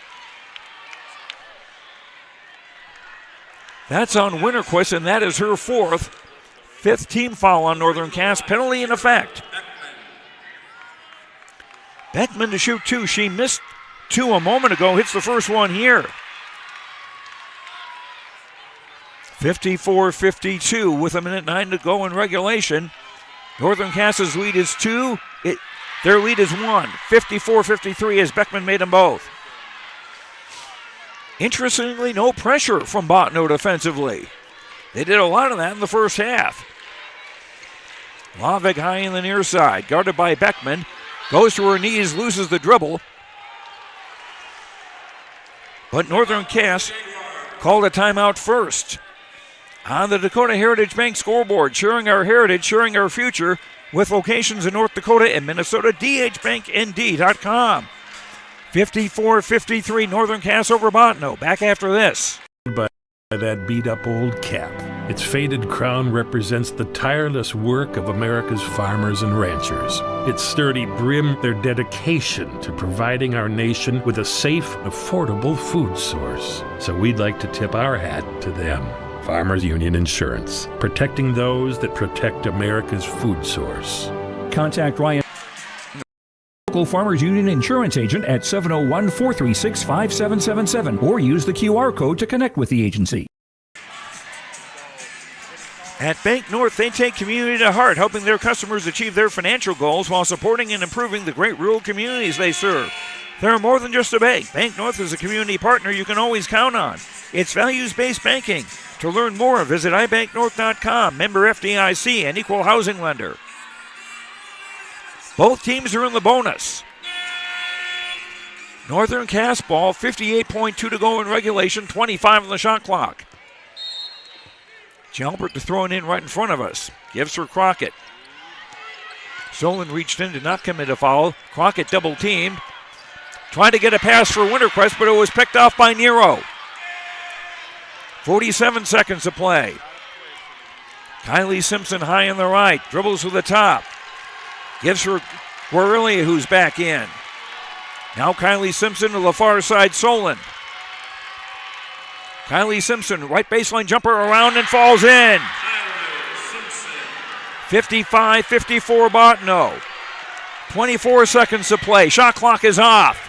A: That's on Winterquist, and that is her 4th. 5th team foul on Northern Cass. Penalty in effect. Beckman to shoot 2. She missed 2 a moment ago. Hits the first one here. 54-52 with 1:09 to go in regulation. Northern Cass's lead is 2. Their lead is 1. 54-53 as Beckman made them both. Interestingly, no pressure from Bottineau defensively. They did a lot of that in the first half. Lavig high in the near side, guarded by Beckman. Goes to her knees, loses the dribble. But Northern Cass called a timeout first. On the Dakota Heritage Bank scoreboard, sharing our heritage, sharing our future, with locations in North Dakota and Minnesota, dhbanknd.com. 54-53, Northern Cass over Bottineau. Back after this.
P: By that beat-up old cap. Its faded crown represents the tireless work of America's farmers and ranchers. Its sturdy brim, their dedication to providing our nation with a safe, affordable food source. So we'd like to tip our hat to them. Farmers Union Insurance, protecting those that protect America's food source.
U: Contact Ryan, local Farmers Union Insurance agent at 701-436-5777 or use the QR code to connect with the agency.
A: At Bank North, they take community to heart, helping their customers achieve their financial goals while supporting and improving the great rural communities they serve. They're more than just a bank. Bank North is a community partner you can always count on. It's values-based banking. To learn more, visit ibanknorth.com, member FDIC, and equal housing lender. Both teams are in the bonus. Northern Cass ball, 58.2 to go in regulation, 25 on the shot clock. Jalbert to throw it in right in front of us. Gives her Crockett. Solon reached in, did not commit a foul. Crockett double teamed. Trying to get a pass for Winterquist, but it was picked off by Nero. 47 seconds to play. Kylie Simpson high on the right. Dribbles to the top. Gives her Guerrilli, who's back in. Now Kylie Simpson to the far side, Solon. Kylie Simpson, right baseline jumper around and falls in. 55-54 Bottineau. 24 seconds to play. Shot clock is off.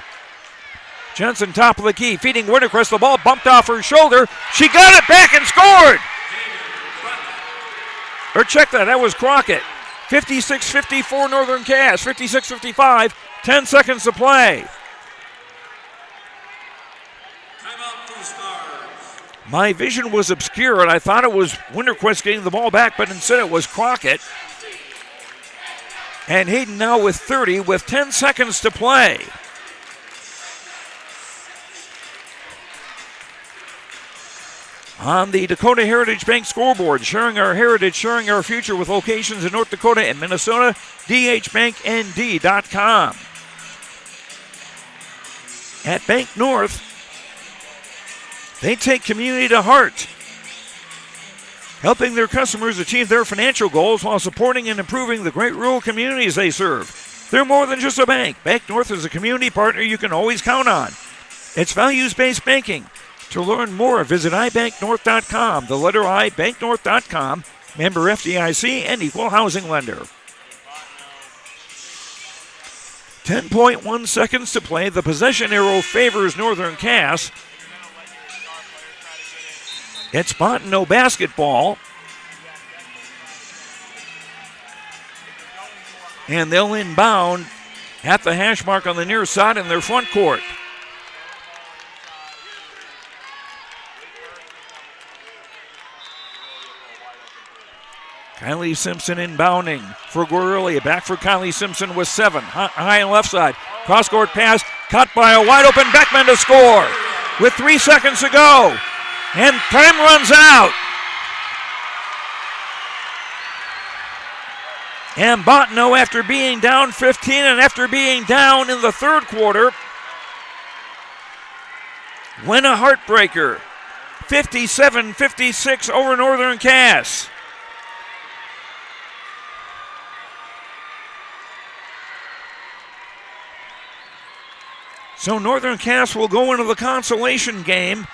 A: Jensen top of the key, feeding Winterquist. The ball bumped off her shoulder. She got it back and scored. Or check that was Crockett. 56-54 Northern Cass. 56-55, 10 seconds to play. My vision was obscure, and I thought it was Winterquist getting the ball back, but instead it was Crockett. And Hayden now with 30 with 10 seconds to play. On the Dakota Heritage Bank scoreboard, sharing our heritage, sharing our future with locations in North Dakota and Minnesota, dhbanknd.com. At Bank North, they take community to heart, helping their customers achieve their financial goals while supporting and improving the great rural communities they serve. They're more than just a bank. Bank North is a community partner you can always count on. It's values-based banking. To learn more, visit ibanknorth.com, the letter I, banknorth.com, member FDIC, and equal housing lender. 10.1 seconds to play. The possession arrow favors Northern Cass. It's Bottineau basketball. And they'll inbound at the hash mark on the near side in their front court. Kylie Simpson inbounding for Guerrilla. Back for Kylie Simpson with 7. High on left side. Cross-court pass cut by a wide-open Beckman to score with 3 seconds to go. And time runs out. And Bottineau, after being down 15 and after being down in the third quarter, win a heartbreaker. 57-56 over Northern Cass. So Northern Cass will go into the consolation game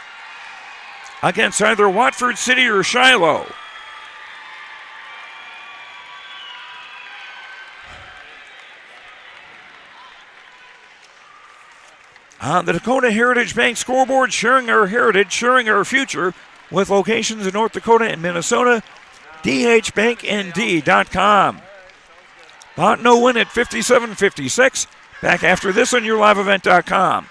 A: against either Watford City or Shiloh. On the Dakota Heritage Bank scoreboard, sharing our heritage, sharing our future, with locations in North Dakota and Minnesota, dhbanknd.com. Bottineau win at 57-56. Back after this on YourLiveEvent.com.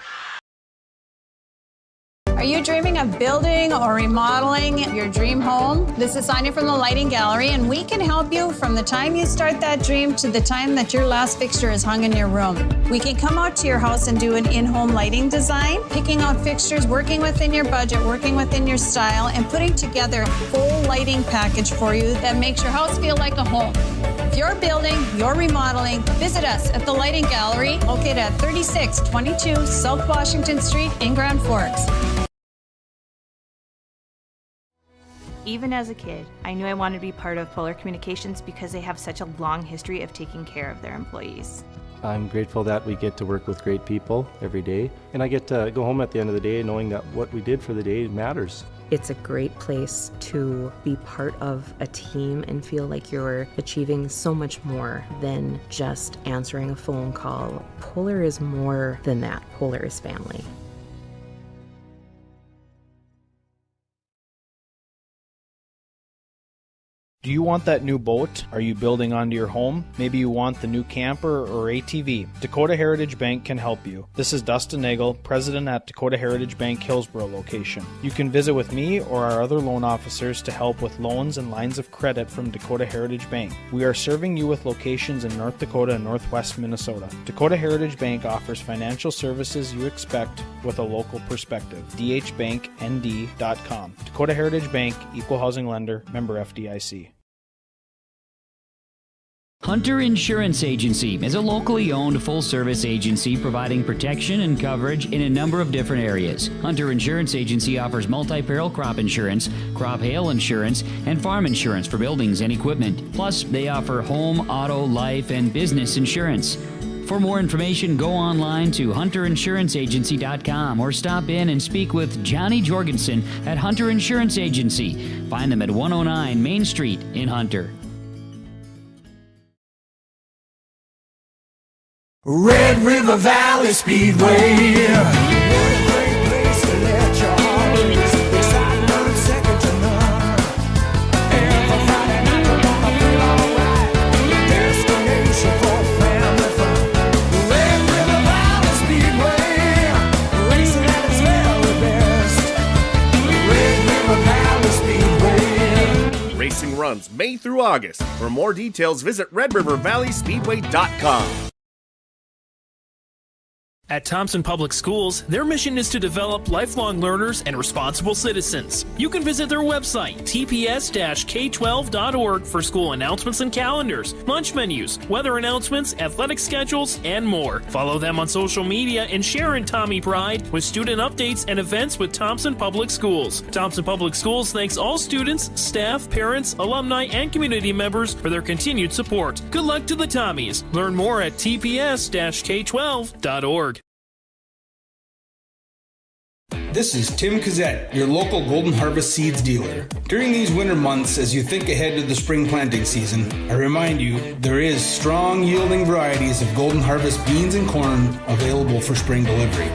G: Are you dreaming of building or remodeling your dream home? This is Sonia from the Lighting Gallery, and we can help you from the time you start that dream to the time that your last fixture is hung in your room. We can come out to your house and do an in-home lighting design, picking out fixtures, working within your budget, working within your style, and putting together a full lighting package for you that makes your house feel like a home. If you're building, you're remodeling, visit us at the Lighting Gallery, located at 3622 South Washington Street in Grand Forks.
L: Even as a kid, I knew I wanted to be part of Polar Communications because they have such a long history of taking care of their employees.
M: I'm grateful that we get to work with great people every day, and I get to go home at the end of the day knowing that what we did for the day matters.
N: It's a great place to be part of a team and feel like you're achieving so much more than just answering a phone call. Polar is more than that. Polar is family.
Q: Do you want that new boat? Are you building onto your home? Maybe you want the new camper or ATV. Dakota Heritage Bank can help you. This is Dustin Nagel, president at Dakota Heritage Bank Hillsborough location. You can visit with me or our other loan officers to help with loans and lines of credit from Dakota Heritage Bank. We are serving you with locations in North Dakota and Northwest Minnesota. Dakota Heritage Bank offers financial services you expect with a local perspective. dhbanknd.com. Dakota Heritage Bank, Equal Housing Lender, member FDIC.
K: Hunter Insurance Agency is a locally owned full-service agency providing protection and coverage in a number of different areas. Hunter Insurance Agency offers multi-peril crop insurance, crop hail insurance, and farm insurance for buildings and equipment. Plus, they offer home, auto, life, and business insurance. For more information, go online to hunterinsuranceagency.com or stop in and speak with Johnny Jorgensen at Hunter Insurance Agency. Find them at 109 Main Street in Hunter.
V: Red River Valley Speedway.
W: Racing runs May through August. For more details, visit RedRiverValleySpeedway.com.
D: At Thompson Public Schools, their mission is to develop lifelong learners and responsible citizens. You can visit their website, tps-k12.org, for school announcements and calendars, lunch menus, weather announcements, athletic schedules, and more. Follow them on social media and share in Tommy Pride with student updates and events with Thompson Public Schools. Thompson Public Schools thanks all students, staff, parents, alumni, and community members for their continued support. Good luck to the Tommies. Learn more at tps-k12.org.
X: This is Tim Cazzette, your local Golden Harvest Seeds dealer. During these winter months, as you think ahead to the spring planting season, I remind you there is strong yielding varieties of Golden Harvest beans and corn available for spring delivery.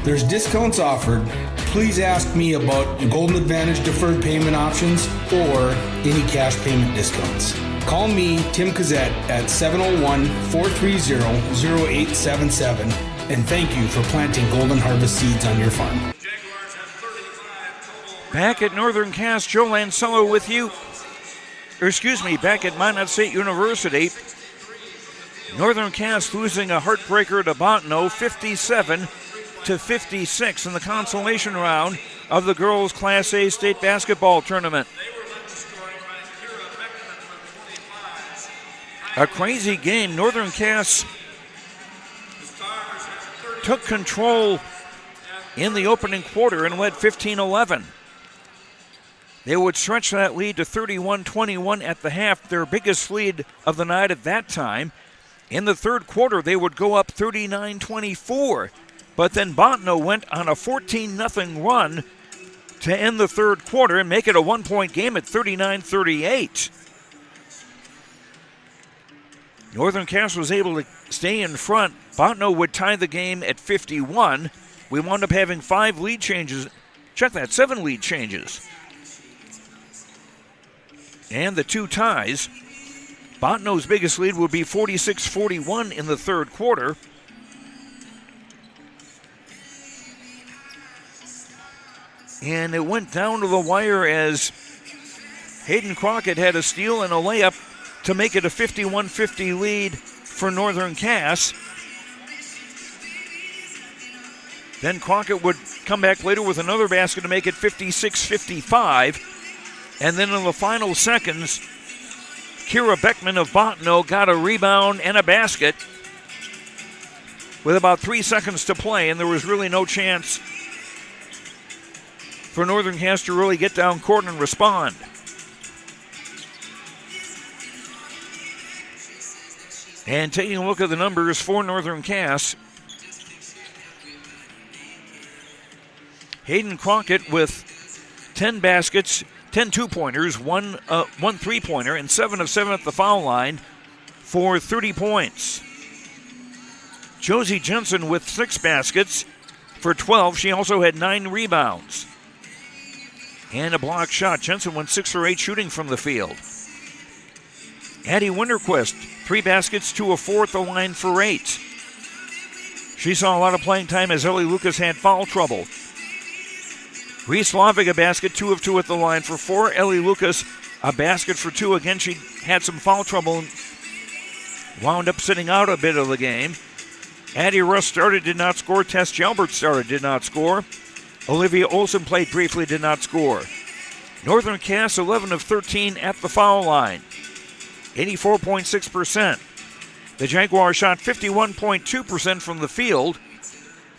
X: There's discounts offered, please ask me about Golden Advantage deferred payment options or any cash payment discounts. Call me, Tim Kazette, at 701-430-0877, and thank you for planting Golden Harvest seeds on your farm.
A: Back at Northern Cass, Joe Lancello with you. Back at Minot State University. Northern Cass losing a heartbreaker to Bottineau, 57-56 in the consolation round of the girls' Class A state basketball tournament. A crazy game. Northern Cass took control in the opening quarter and led 15-11. They would stretch that lead to 31-21 at the half, their biggest lead of the night at that time. In the third quarter, they would go up 39-24, but then Bottineau went on a 14-0 run to end the third quarter and make it a one-point game at 39-38. Northern Cass was able to stay in front. Bottineau would tie the game at 51. We wound up having 7 lead changes. And the 2 ties. Bottineau's biggest lead would be 46-41 in the third quarter. And it went down to the wire as Hayden Crockett had a steal and a layup to make it a 51-50 lead for Northern Cass. Then Crockett would come back later with another basket to make it 56-55. And then in the final seconds, Kira Beckman of Bottineau got a rebound and a basket with about 3 seconds to play, and there was really no chance for Northern Cass to really get down court and respond. And taking a look at the numbers for Northern Cass, Hayden Crockett with 10 baskets, 10 two-pointers, one three-pointer, and 7 of 7 at the foul line for 30 points. Josie Jensen with 6 baskets for 12. She also had 9 rebounds and a block shot. Jensen went 6 for 8 shooting from the field. Addie Winterquist, 3 baskets, 2 of 4 at the line for 8. She saw a lot of playing time as Ellie Lucas had foul trouble. Reese Slavik, a basket, 2 of 2 at the line for 4. Ellie Lucas, a basket for 2. Again, she had some foul trouble and wound up sitting out a bit of the game. Addie Russ started, did not score. Tess Jalbert started, did not score. Olivia Olsen played briefly, did not score. Northern Cass, 11 of 13 at the foul line, 84.6%. The Jaguars shot 51.2% from the field.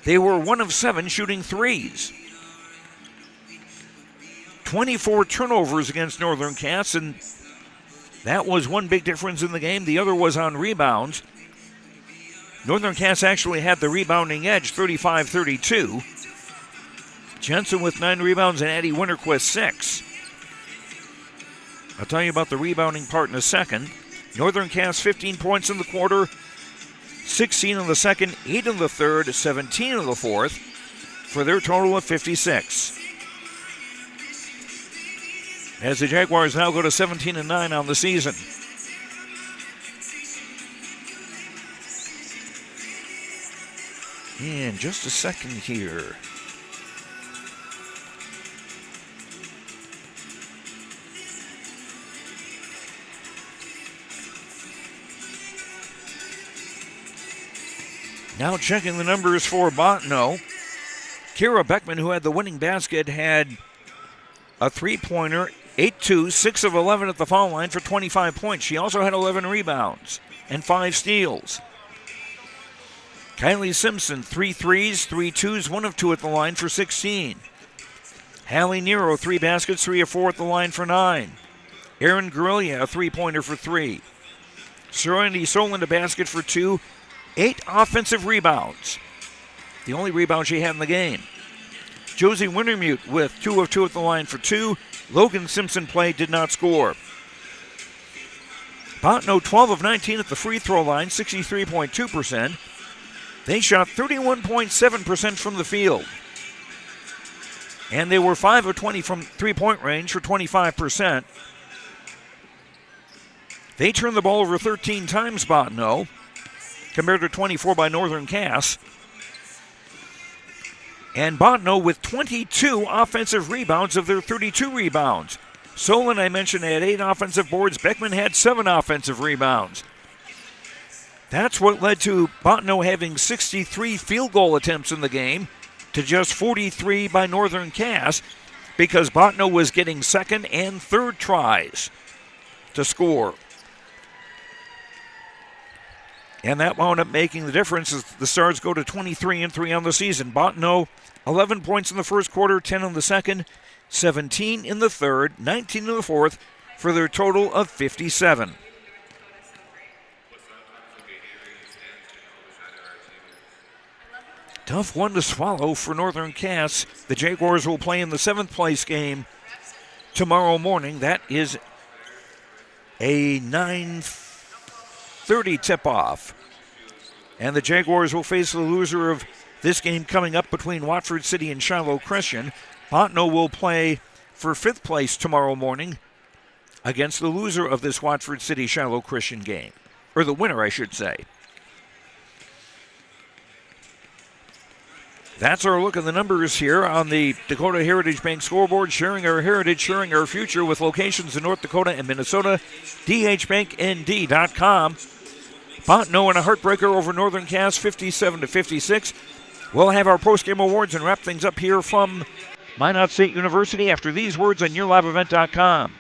A: They were 1 of 7 shooting threes. 24 turnovers against Northern Cass, and that was one big difference in the game. The other was on rebounds. Northern Cass actually had the rebounding edge, 35-32. Jensen with 9 rebounds and Addie Winterquist 6. I'll tell you about the rebounding part in a second. Northern Cass 15 points in the quarter, 16 in the second, 8 in the third, 17 in the fourth, for their total of 56. As the Jaguars now go to 17-9 on the season. And just a second here. Now checking the numbers for Bottineau. Kira Beckman, who had the winning basket, had a three-pointer, 8-2, 6 of 11 at the foul line for 25 points. She also had 11 rebounds and 5 steals. Kylie Simpson, 3 threes, 3 twos, 1 of 2 at the line for 16. Hallie Nero, 3 baskets, 3 of 4 at the line for 9. Erin Guerrilla, a three-pointer for 3. Serenity Solon, a basket for 2. 8 offensive rebounds. The only rebound she had in the game. Josie Wintermute with 2 of 2 at the line for 2. Logan Simpson played, did not score. Bottineau 12 of 19 at the free throw line, 63.2%. They shot 31.7% from the field. And they were 5 of 20 from three-point range for 25%. They turned the ball over 13 times, Bottineau, compared to 24 by Northern Cass. And Bottineau with 22 offensive rebounds of their 32 rebounds. Solon, I mentioned, had 8 offensive boards. Beckman had 7 offensive rebounds. That's what led to Bottineau having 63 field goal attempts in the game to just 43 by Northern Cass, because Bottineau was getting second and third tries to score. And that wound up making the difference as the Stars go to 23-3 on the season. Bottineau, 11 points in the first quarter, 10 in the second, 17 in the third, 19 in the fourth, for their total of 57. Tough one to swallow for Northern Cass. The Jaguars will play in the 7th place game tomorrow morning. That is a 9:30 tip-off. And the Jaguars will face the loser of this game coming up between Watford City and Shiloh Christian. Bottineau will play for 5th place tomorrow morning against the loser of this Watford City-Shiloh Christian game. Or the winner, I should say. That's our look at the numbers here on the Dakota Heritage Bank scoreboard, sharing our heritage, sharing our future with locations in North Dakota and Minnesota. DHBankND.com. Bottineau in a heartbreaker over Northern Cass, 57-56. We'll have our post-game awards and wrap things up here from Minot State University after these words on YourLiveEvent.com.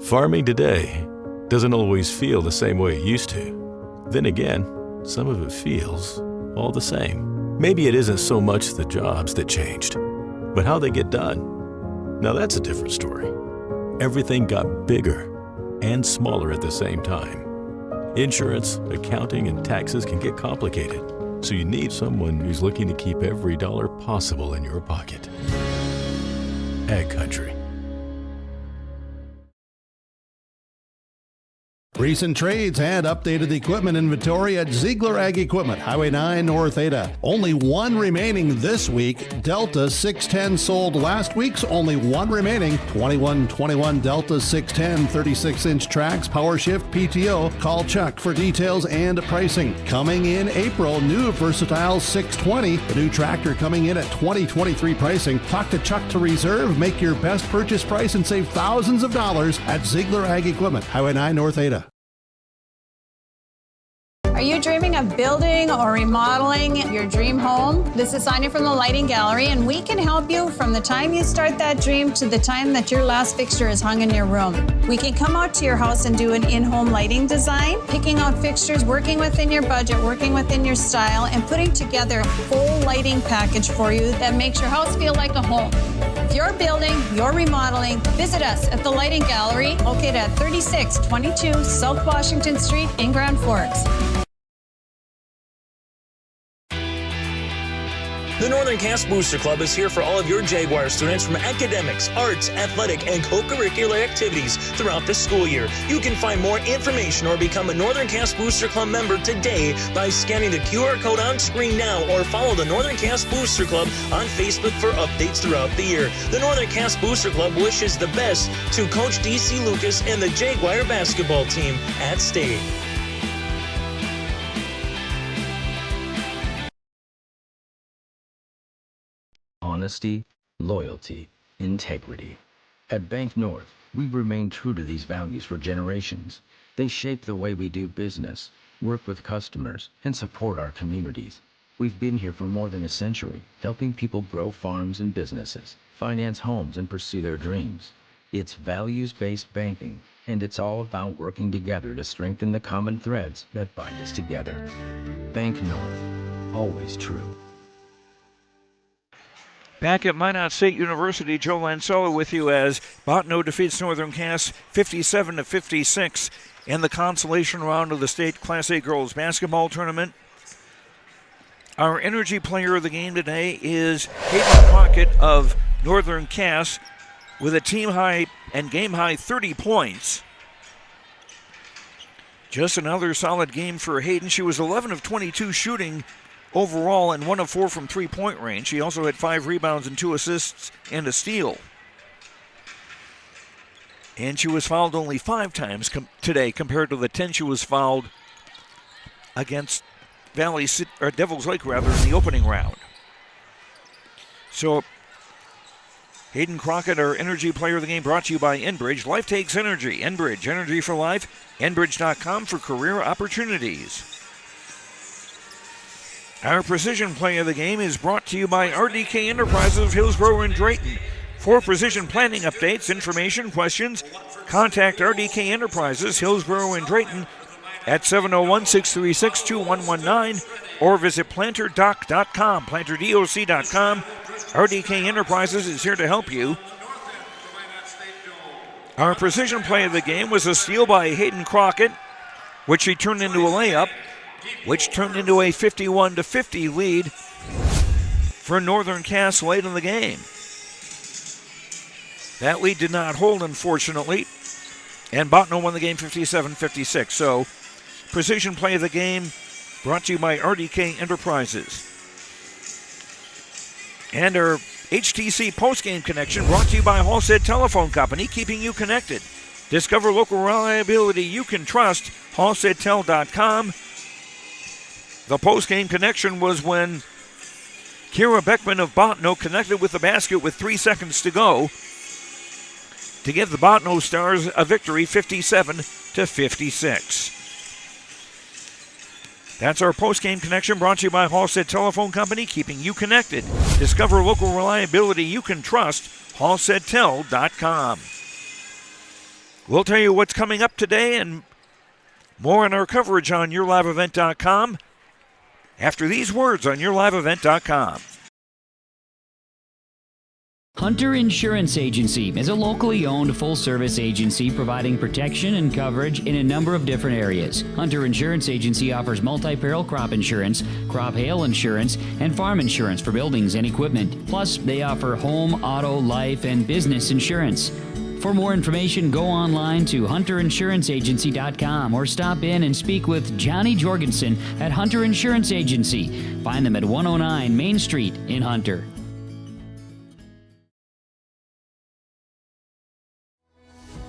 F: Farming today doesn't always feel the same way it used to. Then again, some of it feels all the same. Maybe it isn't so much the jobs that changed, but how they get done. Now that's a different story. Everything got bigger and smaller at the same time. Insurance, accounting, and taxes can get complicated, so you need someone who's looking to keep every dollar possible in your pocket. Ag Country.
R: Recent trades and updated equipment inventory at Ziegler Ag Equipment, Highway 9 North Ada. Only one remaining this week. Delta 610 sold last week's, only one remaining. 2121 Delta 610 36-inch tracks, power shift, PTO. Call Chuck for details and pricing. Coming in April, new Versatile 620. The new tractor coming in at 2023 pricing. Talk to Chuck to reserve. Make your best purchase price and save thousands of dollars at Ziegler Ag Equipment, Highway 9 North Ada.
G: Are you dreaming of building or remodeling your dream home? This is Sonia from the Lighting Gallery, and we can help you from the time you start that dream to the time that your last fixture is hung in your room. We can come out to your house and do an in-home lighting design, picking out fixtures, working within your budget, working within your style, and putting together a full lighting package for you that makes your house feel like a home. If you're building, you're remodeling, visit us at the Lighting Gallery, located at 3622 South Washington Street in Grand Forks.
H: The Northern Cass Booster Club is here for all of your Jaguar students from academics, arts, athletic, and co-curricular activities throughout the school year. You can find more information or become a Northern Cass Booster Club member today by scanning the QR code on screen now, or follow the Northern Cass Booster Club on Facebook for updates throughout the year. The Northern Cass Booster Club wishes the best to Coach DC Lucas and the Jaguar basketball team at state.
J: honesty, loyalty, integrity. At Bank North, we remain true to these values for generations. They shape the way we do business, work with customers, and support our communities. We've been here for more than a century, helping people grow farms and businesses, finance homes, and pursue their dreams. It's values-based banking, and it's all about working together to strengthen the common threads that bind us together. Bank North, always true.
A: Back at Minot State University, Joe Lancella with you as Bottineau defeats Northern Cass 57-56 in the consolation round of the state Class A girls basketball tournament. Our energy player of the game today is Hayden Crockett of Northern Cass with a team high and game high 30 points. Just another solid game for Hayden. She was 11 of 22 shooting overall and 1 of 4 from three-point range. She also had 5 rebounds and 2 assists and a steal. And she was fouled only 5 times today compared to the 10 she was fouled against Devil's Lake in the opening round. So Hayden Crockett, our energy player of the game, brought to you by Enbridge. Life takes energy. Enbridge, energy for life. Enbridge.com for career opportunities. Our precision play of the game is brought to you by RDK Enterprises of Hillsborough and Drayton. For precision planning updates, information, questions, contact RDK Enterprises, Hillsborough and Drayton at 701-636-2119 or visit planterdoc.com, planterdoc.com. RDK Enterprises is here to help you. Our precision play of the game was a steal by Hayden Crockett, which she turned into a layup, which turned into a 51-50 lead for Northern Cass late in the game. That lead did not hold, unfortunately, and Bottineau won the game 57-56. So, precision play of the game brought to you by RDK Enterprises. And our HTC postgame connection brought to you by Halstead Telephone Company, keeping you connected. Discover local reliability you can trust, halsteadtel.com. The postgame connection was when Kira Beckman of Bottineau connected with the basket with 3 seconds to go to give the Bottineau Stars a victory 57-56. That's our postgame connection brought to you by Halstead Telephone Company, keeping you connected. Discover local reliability you can trust, halsteadtel.com. We'll tell you what's coming up today and more on our coverage on yourliveevent.com after these words on yourliveevent.com.
K: Hunter Insurance Agency is a locally owned full-service agency providing protection and coverage in a number of different areas. Hunter Insurance Agency offers multi-peril crop insurance, crop hail insurance, and farm insurance for buildings and equipment. Plus, they offer home, auto, life, and business insurance. For more information, go online to hunterinsuranceagency.com or stop in and speak with Johnny Jorgensen at Hunter Insurance Agency. Find them at 109 Main Street in Hunter.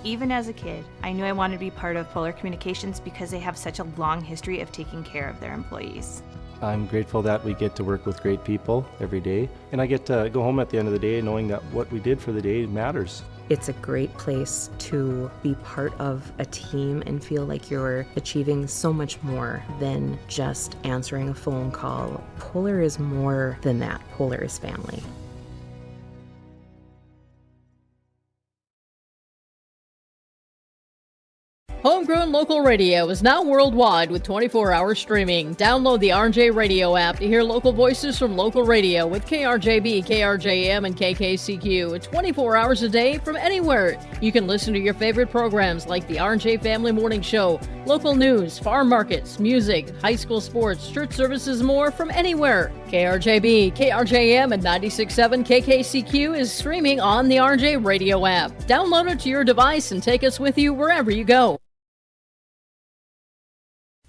L: Even as a kid, I knew I wanted to be part of Polar Communications because they have such a long history of taking care of their employees.
M: I'm grateful that we get to work with great people every day, and I get to go home at the end of the day knowing that what we did for the day matters.
N: It's a great place to be part of a team and feel like you're achieving so much more than just answering a phone call. Polar is more than that. Polar is family.
O: Homegrown local radio is now worldwide with 24-hour streaming. Download the RJ Radio app to hear local voices from local radio with KRJB, KRJM, and KKCQ 24 hours a day from anywhere. You can listen to your favorite programs like the RJ Family Morning Show, local news, farm markets, music, high school sports, church services, more from anywhere. KRJB, KRJM, and 96.7 KKCQ is streaming on the RJ Radio app. Download it to your device and take us with you wherever you go.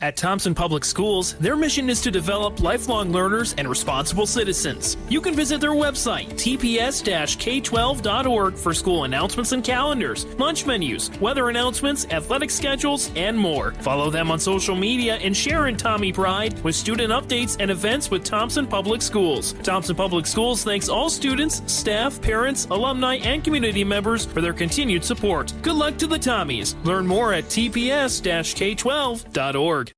D: At Thompson Public Schools, their mission is to develop lifelong learners and responsible citizens. You can visit their website, tps-k12.org, for school announcements and calendars, lunch menus, weather announcements, athletic schedules, and more. Follow them on social media and share in Tommy Pride with student updates and events with Thompson Public Schools. Thompson Public Schools thanks all students, staff, parents, alumni, and community members for their continued support. Good luck to the Tommies. Learn more at tps-k12.org.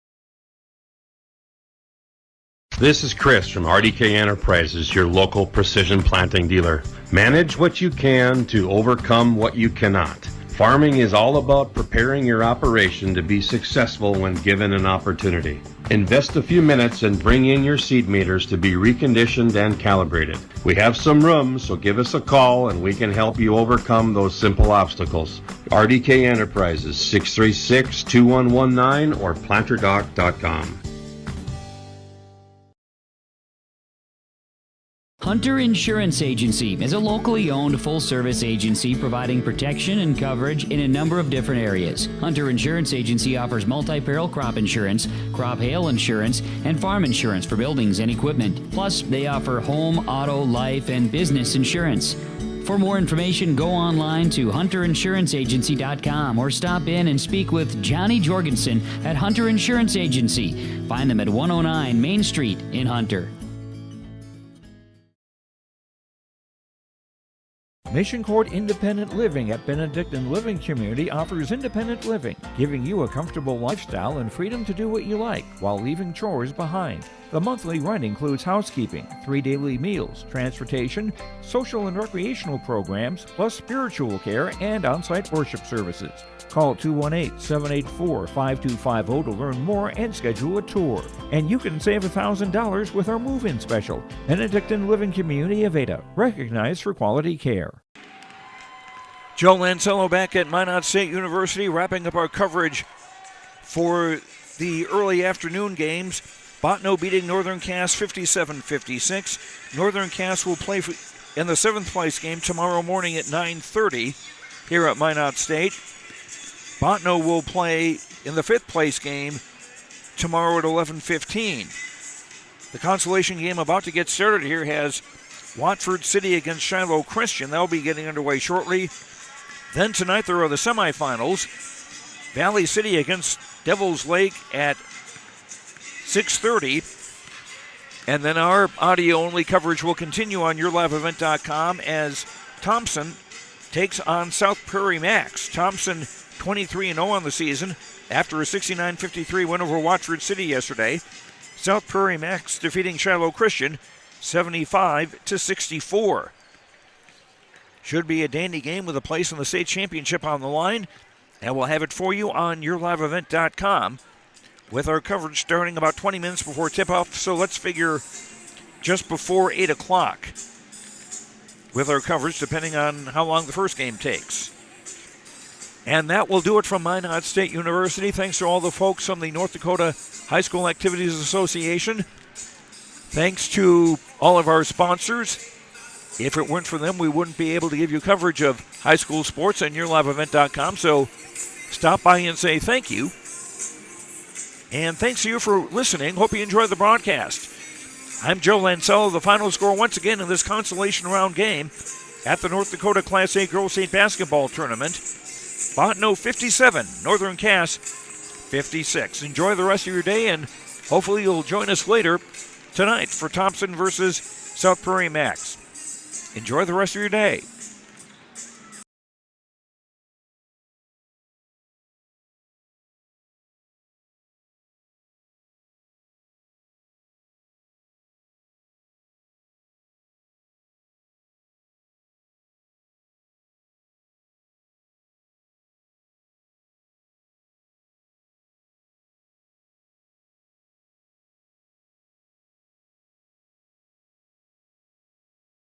B: This is Chris from RDK Enterprises, your local precision planting dealer. Manage what you can to overcome what you cannot. Farming is all about preparing your operation to be successful when given an opportunity. Invest a few minutes and bring in your seed meters to be reconditioned and calibrated. We have some room, so give us a call and we can help you overcome those simple obstacles. RDK Enterprises, 636-2119 or planterdoc.com.
K: Hunter Insurance Agency is a locally owned full-service agency providing protection and coverage in a number of different areas. Hunter Insurance Agency offers multi-peril crop insurance, crop hail insurance, and farm insurance for buildings and equipment. Plus, they offer home, auto, life, and business insurance. For more information, go online to hunterinsuranceagency.com or stop in and speak with Johnny Jorgensen at Hunter Insurance Agency. Find them at 109 Main Street in Hunter.
U: Mission Court Independent Living at Benedictine Living Community offers independent living, giving you a comfortable lifestyle and freedom to do what you like while leaving chores behind. The monthly rent includes housekeeping, 3 daily meals, transportation, social and recreational programs, plus spiritual care and on-site worship services. Call 218-784-5250 to learn more and schedule a tour. And you can save $1,000 with our move-in special. Benedictine Living Community of Ada, recognized for quality care.
A: Joe Lancello back at Minot State University, wrapping up our coverage for the early afternoon games. Bottineau beating Northern Cass 57-56. Northern Cass will play in the 7th place game tomorrow morning at 9:30 here at Minot State. Bottineau will play in the 5th place game tomorrow at 11:15. The Consolation game about to get started here has Watford City against Shiloh Christian. They'll be getting underway shortly. Then tonight there are the semifinals. Valley City against Devil's Lake at 6:30. And then our audio-only coverage will continue on YourLiveEvent.com as Thompson takes on South Prairie Max. Thompson 23-0 on the season after a 69-53 win over Watford City yesterday. South Prairie Max defeating Shiloh Christian 75-64. Should be a dandy game with a place in the state championship on the line, and we'll have it for you on YourLiveEvent.com with our coverage starting about 20 minutes before tip-off, so let's figure just before 8 o'clock with our coverage, depending on how long the first game takes. And that will do it from Minot State University. Thanks to all the folks from the North Dakota High School Activities Association. Thanks to all of our sponsors. If it weren't for them, we wouldn't be able to give you coverage of high school sports on YourLiveEvent.com. So stop by and say thank you. And thanks to you for listening. Hope you enjoyed the broadcast. I'm Joe Lancello. The final score once again in this consolation round game at the North Dakota Class A Girls State Basketball Tournament. Bottineau 57, Northern Cass 56. Enjoy the rest of your day, and hopefully you'll join us later tonight for Thompson versus South Prairie Max. Enjoy the rest of your day.